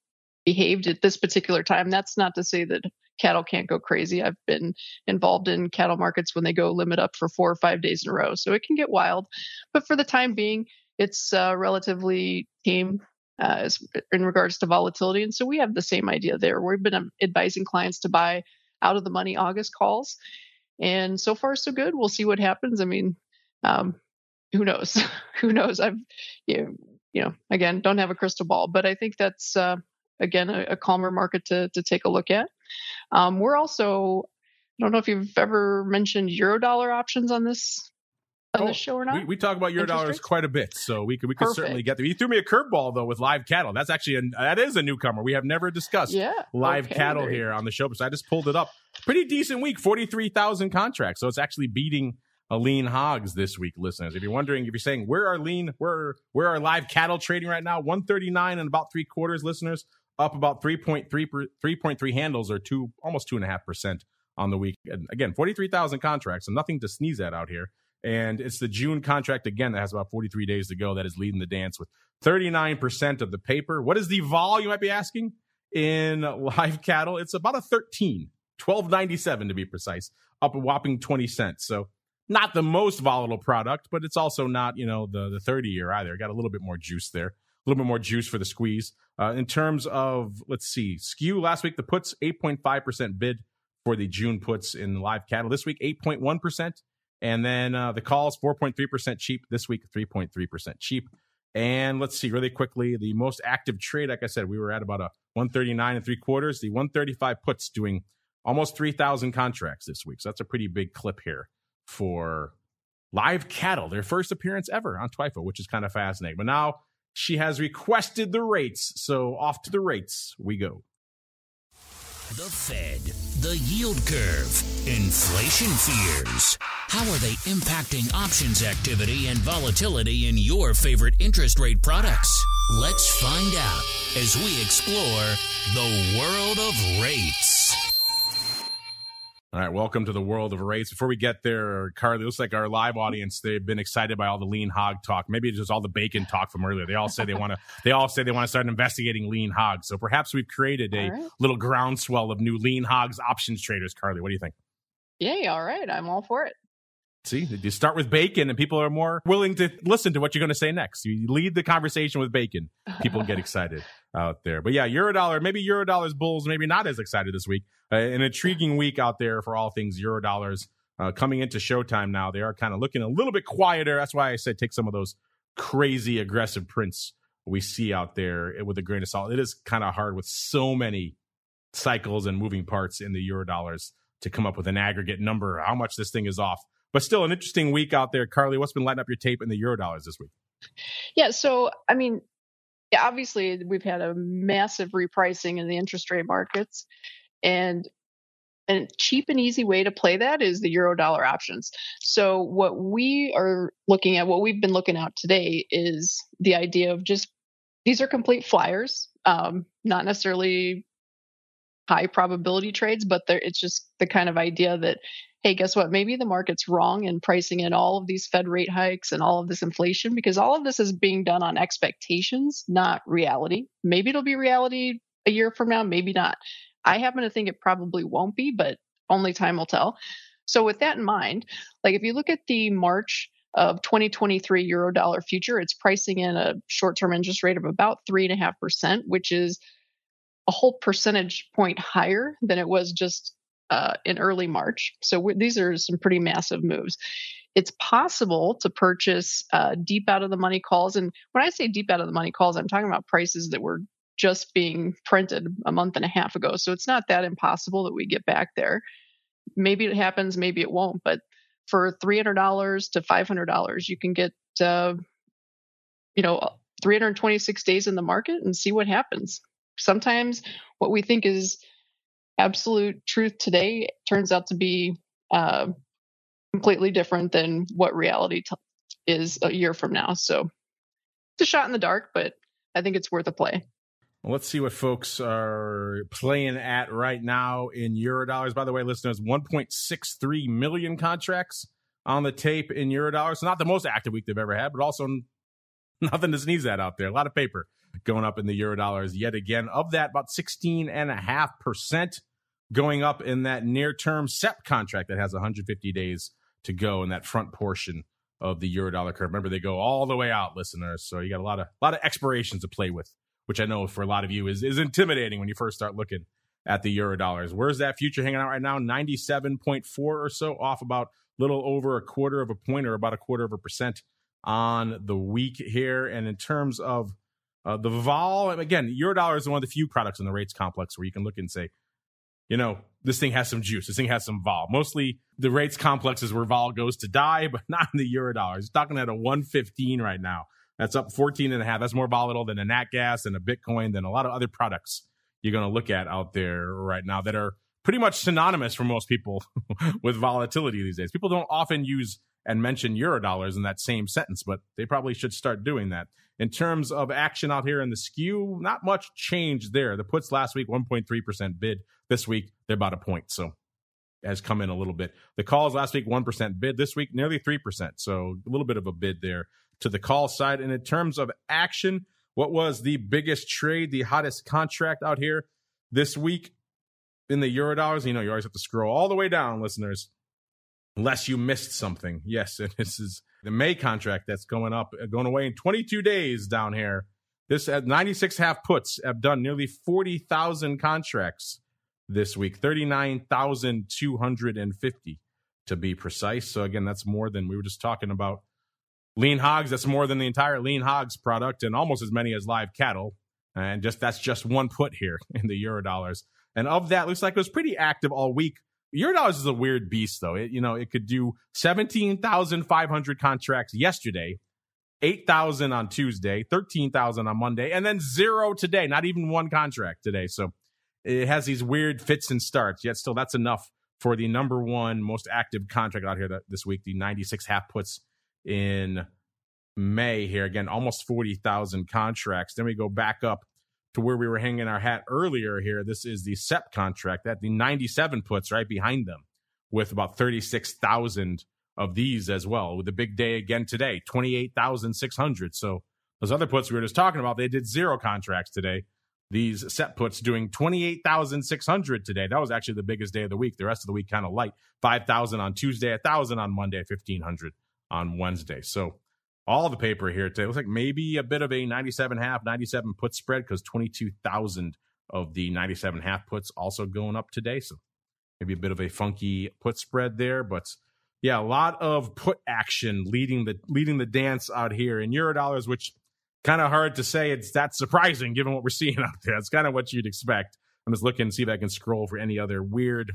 C: behaved at this particular time. That's not to say that cattle can't go crazy. I've been involved in cattle markets when they go limit up for 4 or 5 days in a row, so it can get wild. But for the time being, it's relatively tame in regards to volatility. And so we have the same idea there. We've been advising clients to buy out of the money August calls. And so far, so good. We'll see what happens. I mean, who knows? Who knows? Again, don't have a crystal ball, but I think that's, again, a calmer market to take a look at. We're also, I don't know if you've ever mentioned Eurodollar options on this show or not.
B: We talk about Eurodollars quite a bit, so we could certainly get there. You threw me a curveball though with live cattle. That's actually that is a newcomer. We have never discussed live cattle here on the show, so I just pulled it up. Pretty decent week, 43,000 contracts. So it's actually beating a lean hogs this week, listeners. If you're wondering, if you're saying where are live cattle trading right now, 139 and about 3/4, listeners, up about 3.3 handles, or almost 2.5% on the week. And again, 43,000 contracts, so nothing to sneeze at out here. And it's the June contract, again, that has about 43 days to go, that is leading the dance with 39% of the paper. What is the vol, you might be asking, in live cattle? It's about a 12.97 to be precise, up a whopping 20 cents. So not the most volatile product, but it's also not, the 30-year either. Got a little bit more juice there, a little bit more juice for the squeeze. In terms of, let's see, skew last week, the puts, 8.5% bid for the June puts in live cattle. This week, 8.1%. And then the calls, 4.3% cheap. This week, 3.3% cheap. And let's see really quickly, the most active trade, like I said, we were at about a 139 3/4. The 135 puts doing almost 3,000 contracts this week. So that's a pretty big clip here for live cattle, their first appearance ever on TWIFO, which is kind of fascinating. But now she has requested the rates. So off to the rates we go.
A: The Fed, the yield curve, inflation fears. How are they impacting options activity and volatility in your favorite interest rate products? Let's find out as we explore the world of rates.
B: All right, welcome to the world of rates. Before we get there, Carly, it looks like our live audience, they've been excited by all the lean hog talk. Maybe it's just all the bacon talk from earlier. They all say they want to start investigating lean hogs. So perhaps we've created a little groundswell of new lean hogs options traders. Carly, what do you think?
C: Yay, all right. I'm all for it.
B: See, you start with bacon and people are more willing to listen to what you're going to say next. You lead the conversation with bacon. People get excited out there. But yeah, maybe Eurodollars bulls, maybe not as excited this week. An intriguing week out there for all things Eurodollars. Coming into showtime now, they are kind of looking a little bit quieter. That's why I said take some of those crazy aggressive prints we see out there with a grain of salt. It is kind of hard with so many cycles and moving parts in the Eurodollars to come up with an aggregate number, how much this thing is off. But still an interesting week out there. Carly, what's been lighting up your tape in the Eurodollars this week?
C: Yeah, so, I mean, obviously we've had a massive repricing in the interest rate markets. And a cheap and easy way to play that is the Eurodollar options. So what we are looking at, what we've been looking at today, is the idea of just, these are complete flyers, not necessarily high probability trades, but it's just the kind of idea that, hey, guess what? Maybe the market's wrong in pricing in all of these Fed rate hikes and all of this inflation, because all of this is being done on expectations, not reality. Maybe it'll be reality a year from now, maybe not. I happen to think it probably won't be, but only time will tell. So with that in mind, like if you look at the March of 2023 Eurodollar future, it's pricing in a short-term interest rate of about 3.5%, which is a whole percentage point higher than it was just in early March. So these are some pretty massive moves. It's possible to purchase deep out of the money calls. And when I say deep out of the money calls, I'm talking about prices that were just being printed a month and a half ago. So it's not that impossible that we get back there. Maybe it happens, maybe it won't. But for $300 to $500, you can get, 326 days in the market and see what happens. Sometimes what we think is absolute truth today turns out to be completely different than what reality is a year from now. So it's a shot in the dark, but I think it's worth a play.
B: Well, let's see what folks are playing at right now in Eurodollars. By the way, listeners, 1.63 million contracts on the tape in Eurodollars. Not the most active week they've ever had, but also Nothing to sneeze at out there. A lot of paper going up in the Eurodollars yet again. Of that, about 16.5% going up in that near-term SEP contract that has 150 days to go in that front portion of the Eurodollar curve. Remember, they go all the way out, listeners. So you got a lot of expirations to play with, which I know for a lot of you is intimidating when you first start looking at the Eurodollars. Where's that future hanging out right now? 97.4 or so, off about a little over a quarter of a point or about a quarter of a percent on the week here. And in terms of the vol, again, Eurodollar is one of the few products in the rates complex where you can look and say, this thing has some juice. This thing has some vol. Mostly the rates complex is where vol goes to die, but not in the Eurodollars. It's talking at a 115 right now. That's up 14.5. That's more volatile than a nat gas and a Bitcoin, than a lot of other products you're going to look at out there right now that are pretty much synonymous for most people with volatility these days. People don't often use and mention Eurodollars in that same sentence, but they probably should start doing that. In terms of action out here in the skew, not much change there. The puts last week, 1.3% bid. This week, they're about a point, so has come in a little bit. The calls last week, 1% bid. This week, nearly 3%, so a little bit of a bid there to the call side. And in terms of action, what was the biggest trade, the hottest contract out here this week in the Eurodollars? You always have to scroll all the way down, listeners, unless you missed something. Yes, and this is the May contract that's going away in 22 days down here. This at 96.5 puts have done nearly 40,000 contracts this week, 39,250 to be precise. So again, that's more than we were just talking about. Lean hogs, that's more than the entire lean hogs product and almost as many as live cattle. And that's just one put here in the Eurodollars. And of that, looks like it was pretty active all week. Eurodollars is a weird beast, though. It could do 17,500 contracts yesterday, 8,000 on Tuesday, 13,000 on Monday, and then 0 today. Not even one contract today. So it has these weird fits and starts. Yet still, that's enough for the number one most active contract out here this week, the 96.5 puts in May here. Again, almost 40,000 contracts. Then we go back up to where we were hanging our hat earlier here. This is the SEP contract at the 97 puts right behind them with about 36,000 of these as well. With a big day again today, 28,600. So those other puts we were just talking about, they did 0 contracts today. These SEP puts doing 28,600 today. That was actually the biggest day of the week. The rest of the week kind of light. 5,000 on Tuesday, 1,000 on Monday, 1,500 on Wednesday. So all the paper here today looks like maybe a bit of a 97.5, 97 put spread because 22,000 of the 97.5 puts also going up today. So maybe a bit of a funky put spread there. But yeah, a lot of put action leading the dance out here in Eurodollars, which kind of hard to say it's that surprising given what we're seeing out there. It's kind of what you'd expect. I'm just looking to see if I can scroll for any other weird,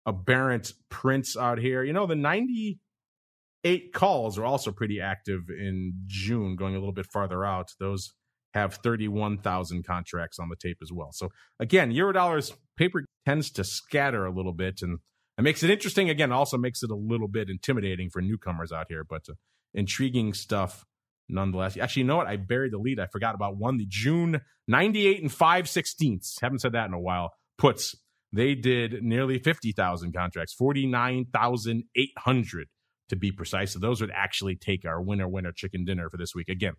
B: aberrant prints out here. The 98 calls are also pretty active in June, going a little bit farther out. Those have 31,000 contracts on the tape as well. So again, Eurodollars paper tends to scatter a little bit, and it makes it interesting. Again, also makes it a little bit intimidating for newcomers out here, but intriguing stuff nonetheless. Actually, you know what? I buried the lead. I forgot about one. The June 98 and 5/16. Haven't said that in a while. Puts. They did nearly 50,000 contracts, 49,800 to be precise. So those would actually take our winner chicken dinner for this week. Again,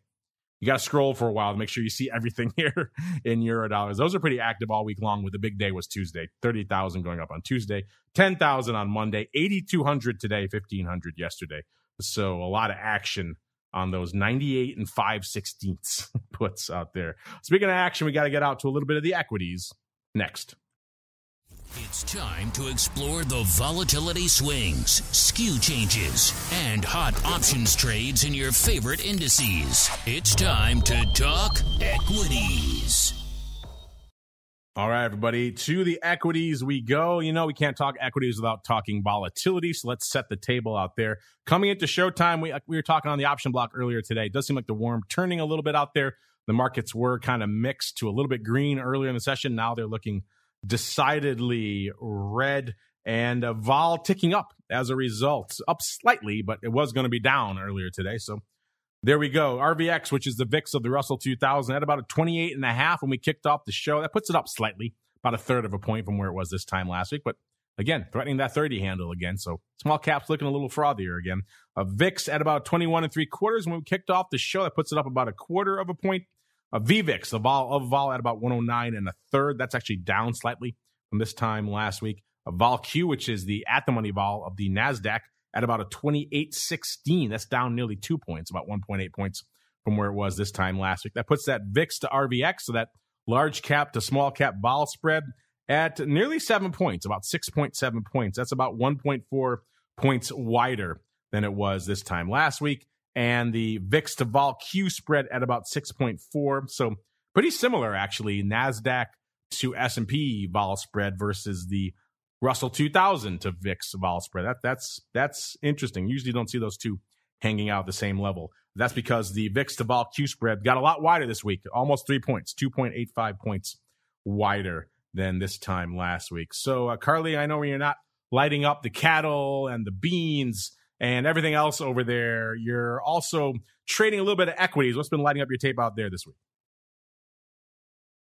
B: you got to scroll for a while to make sure you see everything here in Eurodollars. Those are pretty active all week long, with the big day was Tuesday. 30,000 going up on Tuesday, 10,000 on Monday, 8,200 today, 1,500 yesterday. So a lot of action on those 98 and 5/16 puts out there. Speaking of action, we got to get out to a little bit of the equities next.
A: It's time to explore the volatility swings, skew changes, and hot options trades in your favorite indices. It's time to talk equities.
B: All right, everybody, to the equities we go. We can't talk equities without talking volatility, so let's set the table out there. Coming into showtime, we were talking on the option block earlier today. It does seem like the warm turning a little bit out there. The markets were kind of mixed to a little bit green earlier in the session. Now they're looking decidedly red, and vol ticking up as a result. Up slightly, but it was going to be down earlier today, so there we go. RVX, which is the VIX of the Russell 2000, at about a 28.5 when we kicked off the show. That puts it up slightly, about a third of a point from where it was this time last week, but again, threatening that 30 handle again. So small caps looking a little frothier again. VIX at about 21 3/4 when we kicked off the show. That puts it up about 1/4 of a point. VVIX, the vol at about 109 1/3. That's actually down slightly from this time last week. Vol Q, which is the at-the-money vol of the NASDAQ, at about a 28.16. That's down nearly 2 points, about 1.8 points from where it was this time last week. That puts that VIX to RVX, so that large cap to small cap vol spread, at nearly 7 points, about 6.7 points. That's about 1.4 points wider than it was this time last week. And the VIX to vol Q spread at about 6.4. So pretty similar, actually, NASDAQ to S&P vol spread versus the Russell 2000 to VIX vol spread. That's interesting. Usually don't see those two hanging out at the same level. That's because the VIX to vol Q spread got a lot wider this week, almost 3 points, 2.85 points wider than this time last week. So, CARLEY, I know you're not lighting up the cattle and the beans and everything else over there. You're also trading a little bit of equities. What's been lighting up your tape out there this week?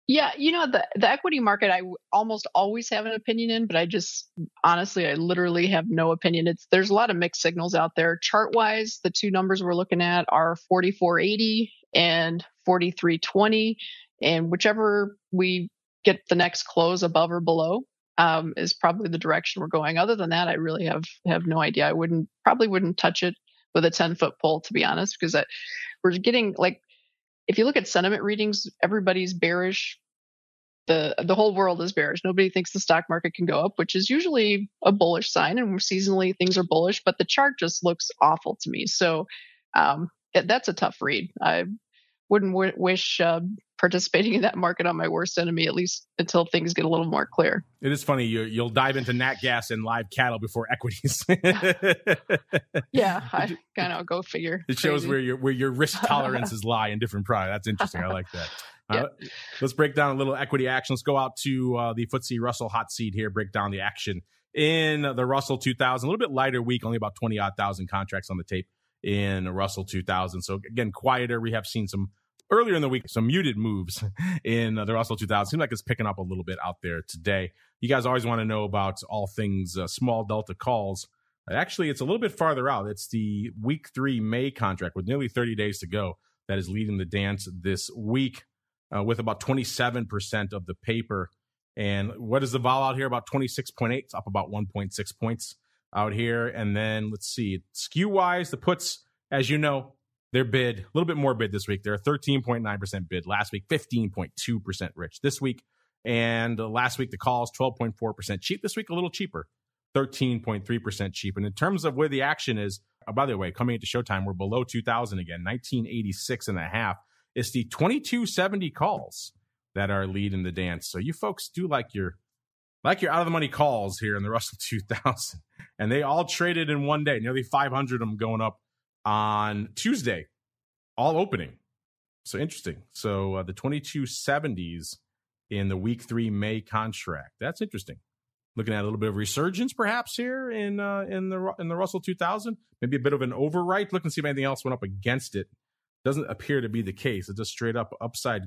C: Yeah, the equity market, I almost always have an opinion in, but I literally have no opinion. There's a lot of mixed signals out there. Chart wise, the two numbers we're looking at are 44.80 and 43.20, and whichever we get the next close above or below is probably the direction we're going. Other than that, I really have no idea. I probably wouldn't touch it with a 10-foot pole, to be honest, because we're getting, like, if you look at sentiment readings, everybody's bearish. The whole world is bearish. Nobody thinks the stock market can go up, which is usually a bullish sign, and seasonally things are bullish, but the chart just looks awful to me. So that's a tough read. I wouldn't wish participating in that market on my worst enemy, at least until things get a little more clear.
B: It is funny. You'll dive into nat gas and live cattle before equities.
C: Yeah, I kind of go figure.
B: It shows where your risk tolerances lie in different products. That's interesting. I like that.
C: Yeah.
B: Let's break down a little equity action. Let's go out to the FTSE Russell hot seat here, break down the action in the Russell 2000. A little bit lighter week, only about 20-odd thousand contracts on the tape in Russell 2000. So again, quieter. We have seen earlier in the week, some muted moves in the Russell 2000. Seems like it's picking up a little bit out there today. You guys always want to know about all things small delta calls. Actually, it's a little bit farther out. It's the week 3 May contract with nearly 30 days to go that is leading the dance this week with about 27% of the paper. And what is the vol out here? About 26.8. It's up about 1.6 points out here. And then let's see. Skew-wise, the puts, as you know, they're bid, a little bit more bid this week. They're a 13.9% bid. Last week, 15.2% rich. This week, and last week, the calls, 12.4% cheap. This week, a little cheaper, 13.3% cheap. And in terms of where the action is, by the way, coming into showtime, we're below 2,000 again, 1986.5. It's the 2270 calls that are leading the dance. So you folks do like your out of the money calls here in the Russell 2000. And they all traded in one day, nearly 500 of them going up on Tuesday, all opening. So interesting. So the 2270s in the week 3 May contract. That's interesting. Looking at a little bit of resurgence perhaps here in the Russell 2000. Maybe a bit of an overwrite. Look and see if anything else went up against it. Doesn't appear to be the case. It's just straight up upside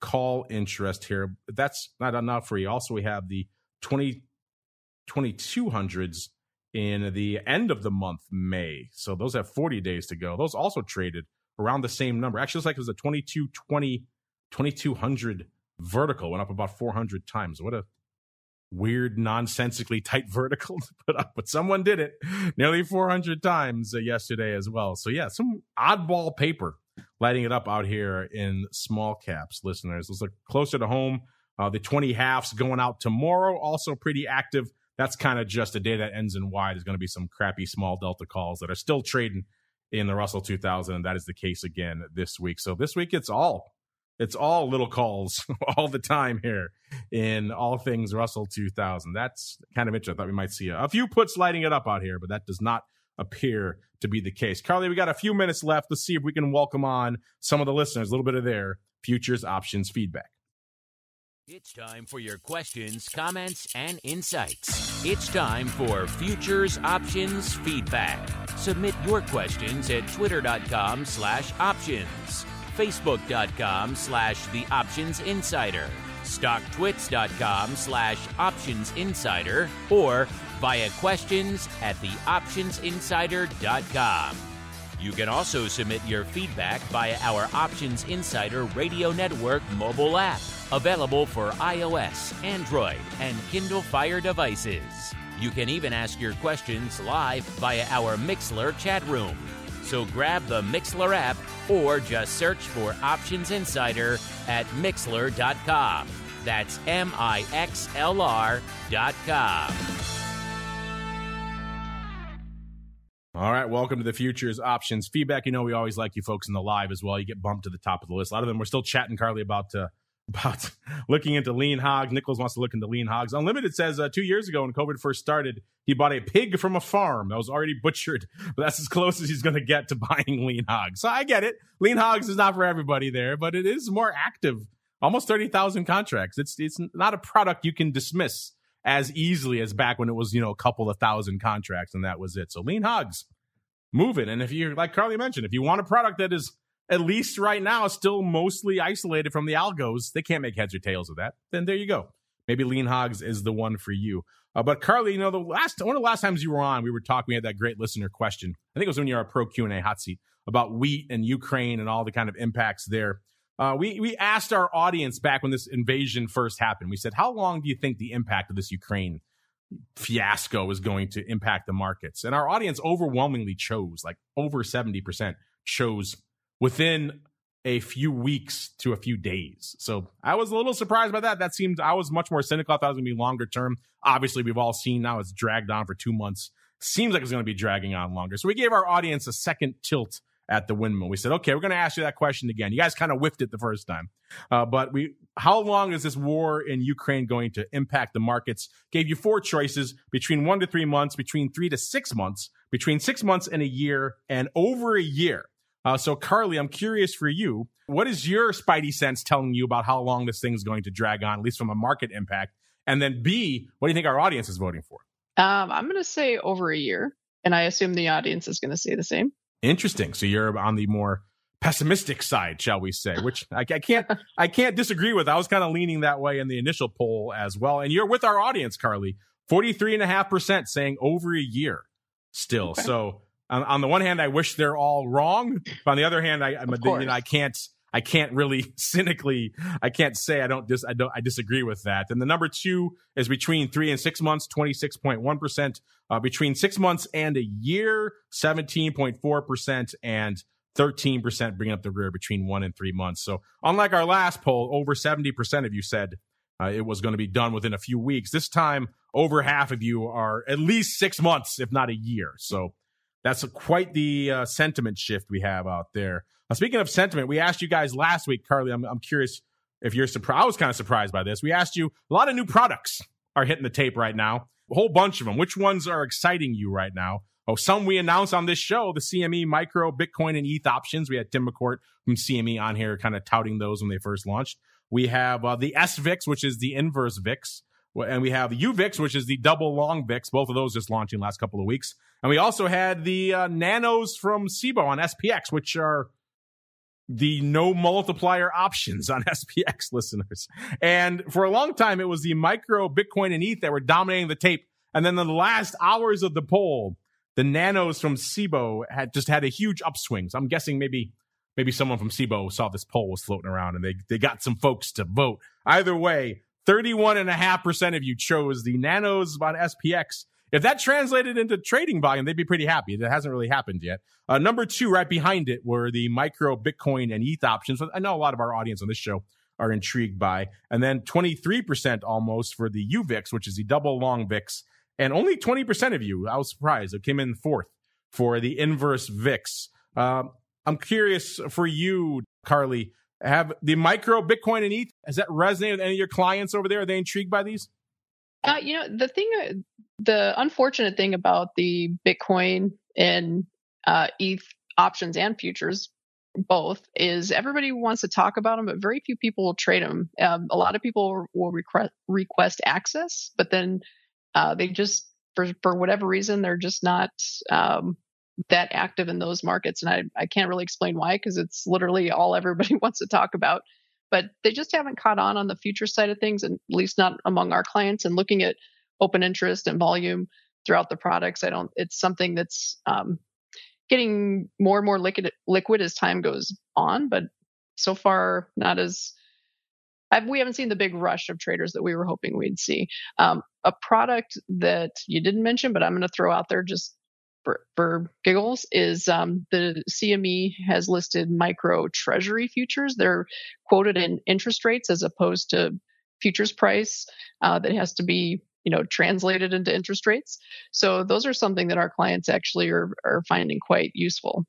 B: call interest here. But that's not enough for you. Also, we have the 2200s in the end of the month, May. So those have 40 days to go. Those also traded around the same number. Actually, it's like it was a 2200 vertical, went up about 400 times. What a weird, nonsensically tight vertical to put up. But someone did it nearly 400 times yesterday as well. So yeah, some oddball paper lighting it up out here in small caps, listeners. Let's look closer to home. The 20 halves going out tomorrow, also pretty active. That's kind of just a day that ends in Y. There's going to be some crappy small delta calls that are still trading in the Russell 2000, and that is the case again this week. So this week it's all little calls all the time here in all things Russell 2000. That's kind of interesting. I thought we might see a few puts lighting it up out here, but that does not appear to be the case. CARLEY, we got a few minutes left. Let's see if we can welcome on some of the listeners, a little bit of their futures options feedback.
A: It's time for your questions, comments, and insights. It's time for Futures Options Feedback. Submit your questions at twitter.com/options, facebook.com/theoptionsinsider, stocktwits.com/optionsinsider, or via questions@theoptionsinsider.com. You can also submit your feedback via our Options Insider Radio Network mobile app, available for iOS, Android, and Kindle Fire devices. You can even ask your questions live via our Mixlr chat room. So grab the Mixlr app or just search for Options Insider at Mixlr.com. That's MIXLR.com.
B: All right, welcome to the Futures Options Feedback. You know we always like you folks in the live as well. You get bumped to the top of the list. A lot of them, we're still chatting, Carly, about looking into lean hogs. Nichols wants to look into lean hogs. Unlimited says 2 years ago when COVID first started, he bought a pig from a farm that was already butchered, but that's as close as he's going to get to buying lean hogs. So I get it. Lean hogs is not for everybody there, but it is more active. Almost 30,000 contracts. It's not a product you can dismiss as easily as back when it was, a couple of thousand contracts and that was it. So lean hogs, move it. And if you're, like Carly mentioned, if you want a product that is at least right now still mostly isolated from the algos, they can't make heads or tails of that, then there you go. Maybe lean hogs is the one for you. But Carly, one of the last times you were on, we were talking, we had that great listener question. I think it was when you were a Pro Q&A hot seat about wheat and Ukraine and all the kind of impacts there. We asked our audience back when this invasion first happened, we said, how long do you think the impact of this Ukraine fiasco is going to impact the markets? And our audience overwhelmingly chose, like over 70% chose within a few weeks to a few days. So I was a little surprised by that. I was much more cynical. I thought it was going to be longer term. Obviously, we've all seen now it's dragged on for 2 months. Seems like it's going to be dragging on longer. So we gave our audience a second tilt at the windmill. We said, okay, we're going to ask you that question again. You guys kind of whiffed it the first time. But how long is this war in Ukraine going to impact the markets? Gave you 4 choices between 1 to 3 months, between 3 to 6 months, between 6 months and a year, and over a year. So Carly, I'm curious for you, what is your spidey sense telling you about how long this thing's going to drag on, at least from a market impact? And then B, what do you think our audience is voting for?
C: I'm going to say over a year, and I assume the audience is going to say the same.
B: Interesting. So you're on the more pessimistic side, shall we say, which I can't disagree with. I was kind of leaning that way in the initial poll as well. And you're with our audience, Carly, 43.5% saying over a year still. Okay. So on the one hand, I wish they're all wrong. But on the other hand, I can't really cynically, I can't say I disagree with that. And the number 2 is between 3 and 6 months, 26.1%, between 6 months and a year, 17.4%, and 13% bringing up the rear between 1 and 3 months. So unlike our last poll, over 70% of you said it was going to be done within a few weeks. This time, over half of you are at least 6 months, if not a year. So that's quite the sentiment shift we have out there. Speaking of sentiment, we asked you guys last week, Carly, I'm curious if you're surprised. I was kind of surprised by this. We asked you, a lot of new products are hitting the tape right now, a whole bunch of them. Which ones are exciting you right now? Oh, some we announced on this show, the CME Micro, Bitcoin, and ETH options. We had Tim McCourt from CME on here kind of touting those when they first launched. We have the SVIX, which is the inverse VIX. And we have the UVIX, which is the double long VIX. Both of those just launching last couple of weeks. And we also had the nanos from SIBO on SPX, which are the no multiplier options on SPX, listeners. And for a long time, it was the micro, Bitcoin, and ETH that were dominating the tape. And then in the last hours of the poll, the nanos from SIBO had a huge upswing. So I'm guessing maybe someone from SIBO saw this poll was floating around and they got some folks to vote. Either way, 31.5% of you chose the nanos on SPX. If that translated into trading volume, they'd be pretty happy. That hasn't really happened yet. Number 2, right behind it, were the micro, Bitcoin, and ETH options. I know a lot of our audience on this show are intrigued by. And then 23% almost for the UVIX, which is the double long VIX. And only 20% of you, I was surprised, it came in 4th for the inverse VIX. I'm curious for you, Carly, have the micro, Bitcoin, and ETH, has that resonated with any of your clients over there? Are they intrigued by these?
C: The unfortunate thing about the Bitcoin and ETH options and futures, both, is everybody wants to talk about them, but very few people will trade them. A lot of people will request access, but then they just, for whatever reason, they're just not that active in those markets. And I can't really explain why, because it's literally all everybody wants to talk about. but they just haven't caught on the future side of things, and at least not among our clients. And looking at open interest and volume throughout the products, it's something that's getting more and more liquid as time goes on, but so far not as we haven't seen the big rush of traders that we were hoping we'd see. A product that you didn't mention, but I'm going to throw out there just for giggles, is the CME has listed micro treasury futures. They're quoted in interest rates as opposed to futures price that has to be translated into interest rates. So those are something that our clients actually are finding quite useful.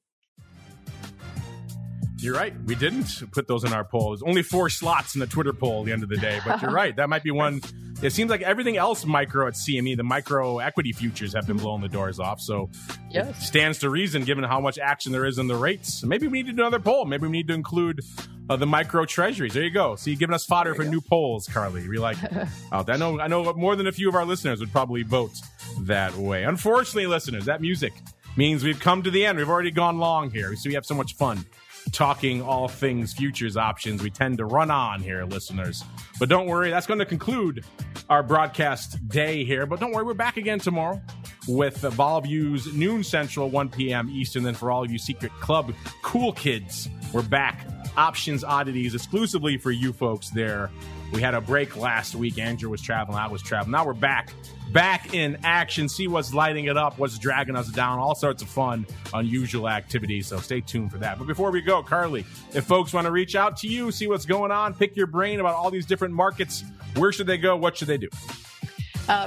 B: You're right. We didn't put those in our poll. There's only 4 slots in the Twitter poll at the end of the day. But you're right. That might be one. It seems like everything else micro at CME, the micro equity futures have been blowing the doors off. So It stands to reason, given how much action there is in the rates. Maybe we need to do another poll. Maybe we need to include the micro treasuries. There you go. So you're giving us fodder for new polls, Carly. We like I know more than a few of our listeners would probably vote that way. Unfortunately, listeners, that music means we've come to the end. We've already gone long here. So we have so much fun talking all things futures options. We tend to run on here, listeners. But don't worry, that's going to conclude our broadcast day here. But don't worry, we're back again tomorrow with Vol Views, noon Central, 1 p.m. Eastern. Then for all of you Secret Club cool kids, we're back. Options Oddities exclusively for you folks there. We had a break last week. Andrew was traveling, I was traveling. Now we're back in action. See what's lighting it up, what's dragging us down, all sorts of fun, unusual activities. So stay tuned for that. But before we go, Carly, if folks want to reach out to you, see what's going on, pick your brain about all these different markets, where should they go? What should they do?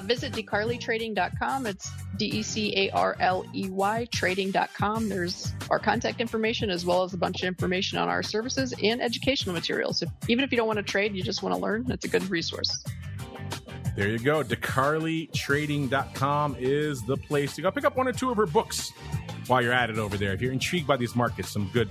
C: Visit DECARLEYtrading.com. It's DECARLEY trading.com. There's our contact information as well as a bunch of information on our services and educational materials. Even if you don't want to trade, you just want to learn, it's a good resource.
B: There you go. DECARLEYtrading.com is the place to go. Pick up 1 or 2 of her books while you're at it over there. If you're intrigued by these markets, some good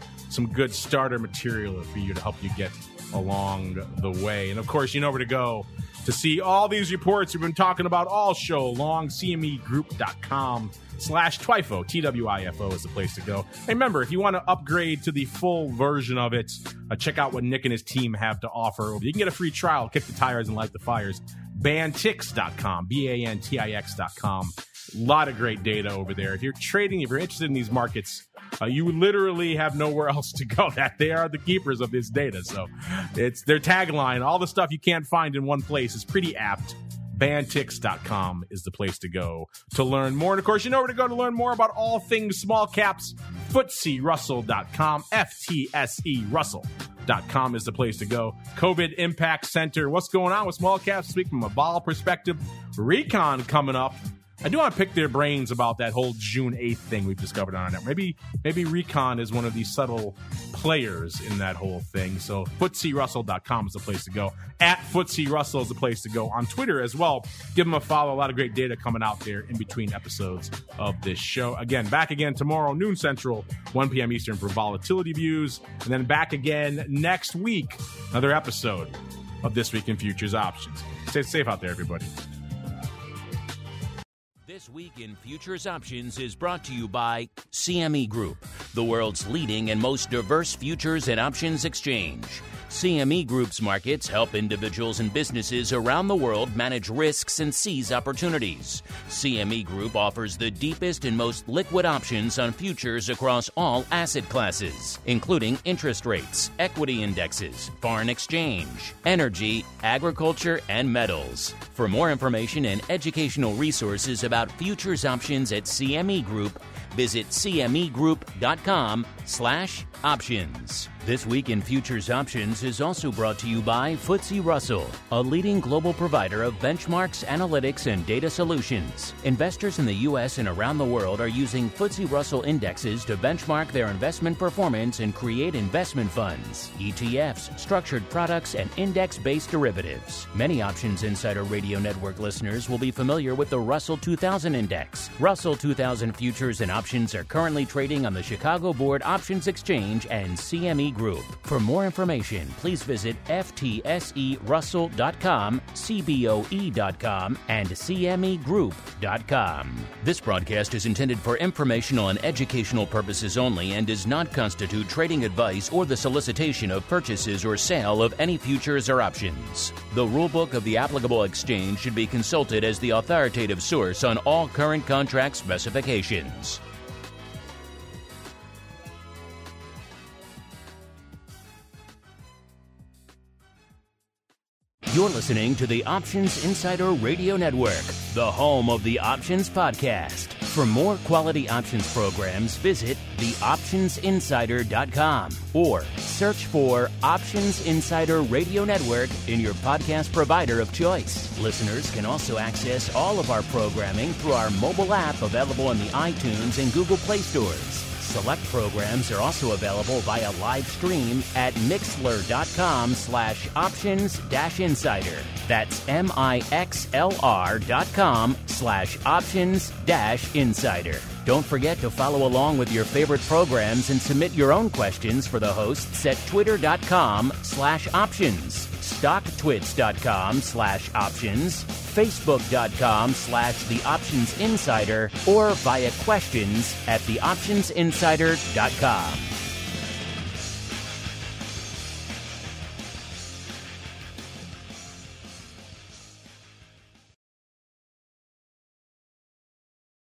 B: starter material for you to help you get along the way. And of course, you know where to go to see all these reports we've been talking about all show long. CMEgroup.com/TWIFO. TWIFO is the place to go. And remember, if you want to upgrade to the full version of it, check out what Nick and his team have to offer. You can get a free trial, kick the tires and light the fires. Bantix.com, BANTIX.com. A lot of great data over there. If you're trading, if you're interested in these markets, you literally have nowhere else to go. That they are the keepers of this data. So it's their tagline. All the stuff you can't find in one place is pretty apt. Bantix.com is the place to go to learn more. And of course, you know where to go to learn more about all things small caps. FTSERussell.com, FTSE Russell.com is the place to go. COVID Impact Center. What's going on with small caps this week from a vol perspective? Recon coming up. I do want to pick their brains about that whole June 8th thing we've discovered on our network. Maybe Recon is one of these subtle players in that whole thing. So FTSERussell.com is the place to go. At FTSE Russell is the place to go on Twitter as well. Give them a follow. A lot of great data coming out there in between episodes of this show. Again, back again tomorrow, noon Central, 1 p.m. Eastern for Volatility Views. And then back again next week, another episode of This Week in Futures Options. Stay safe out there, everybody.
A: This Week in Futures Options is brought to you by CME Group, the world's leading and most diverse futures and options exchange. CME Group's markets help individuals and businesses around the world manage risks and seize opportunities. CME Group offers the deepest and most liquid options on futures across all asset classes, including interest rates, equity indexes, foreign exchange, energy, agriculture, and metals. For more information and educational resources about futures options at CME Group, visit cmegroup.com/options. This Week in Futures Options is also brought to you by FTSE Russell, a leading global provider of benchmarks, analytics, and data solutions. Investors in the U.S. and around the world are using FTSE Russell indexes to benchmark their investment performance and create investment funds, ETFs, structured products, and index-based derivatives. Many Options Insider Radio Network listeners will be familiar with the Russell 2000 Index. Russell 2000 futures and options options are currently trading on the Chicago Board Options Exchange and CME Group. For more information, please visit ftserussell.com, cboe.com, and cmegroup.com. This broadcast is intended for informational and educational purposes only and does not constitute trading advice or the solicitation of purchases or sale of any futures or options. The rulebook of the applicable exchange should be consulted as the authoritative source on all current contract specifications. You're listening to the Options Insider Radio Network, the home of the Options Podcast. For more quality options programs, visit theoptionsinsider.com or search for Options Insider Radio Network in your podcast provider of choice. Listeners can also access all of our programming through our mobile app available in the iTunes and Google Play stores. Select programs are also available via live stream at mixlr.com/options-insider. That's mixlr.com/options-insider. Don't forget to follow along with your favorite programs and submit your own questions for the hosts at twitter.com/options, stocktwits.com/options, facebook.com/theoptionsinsider, or via questions at theoptionsinsider.com.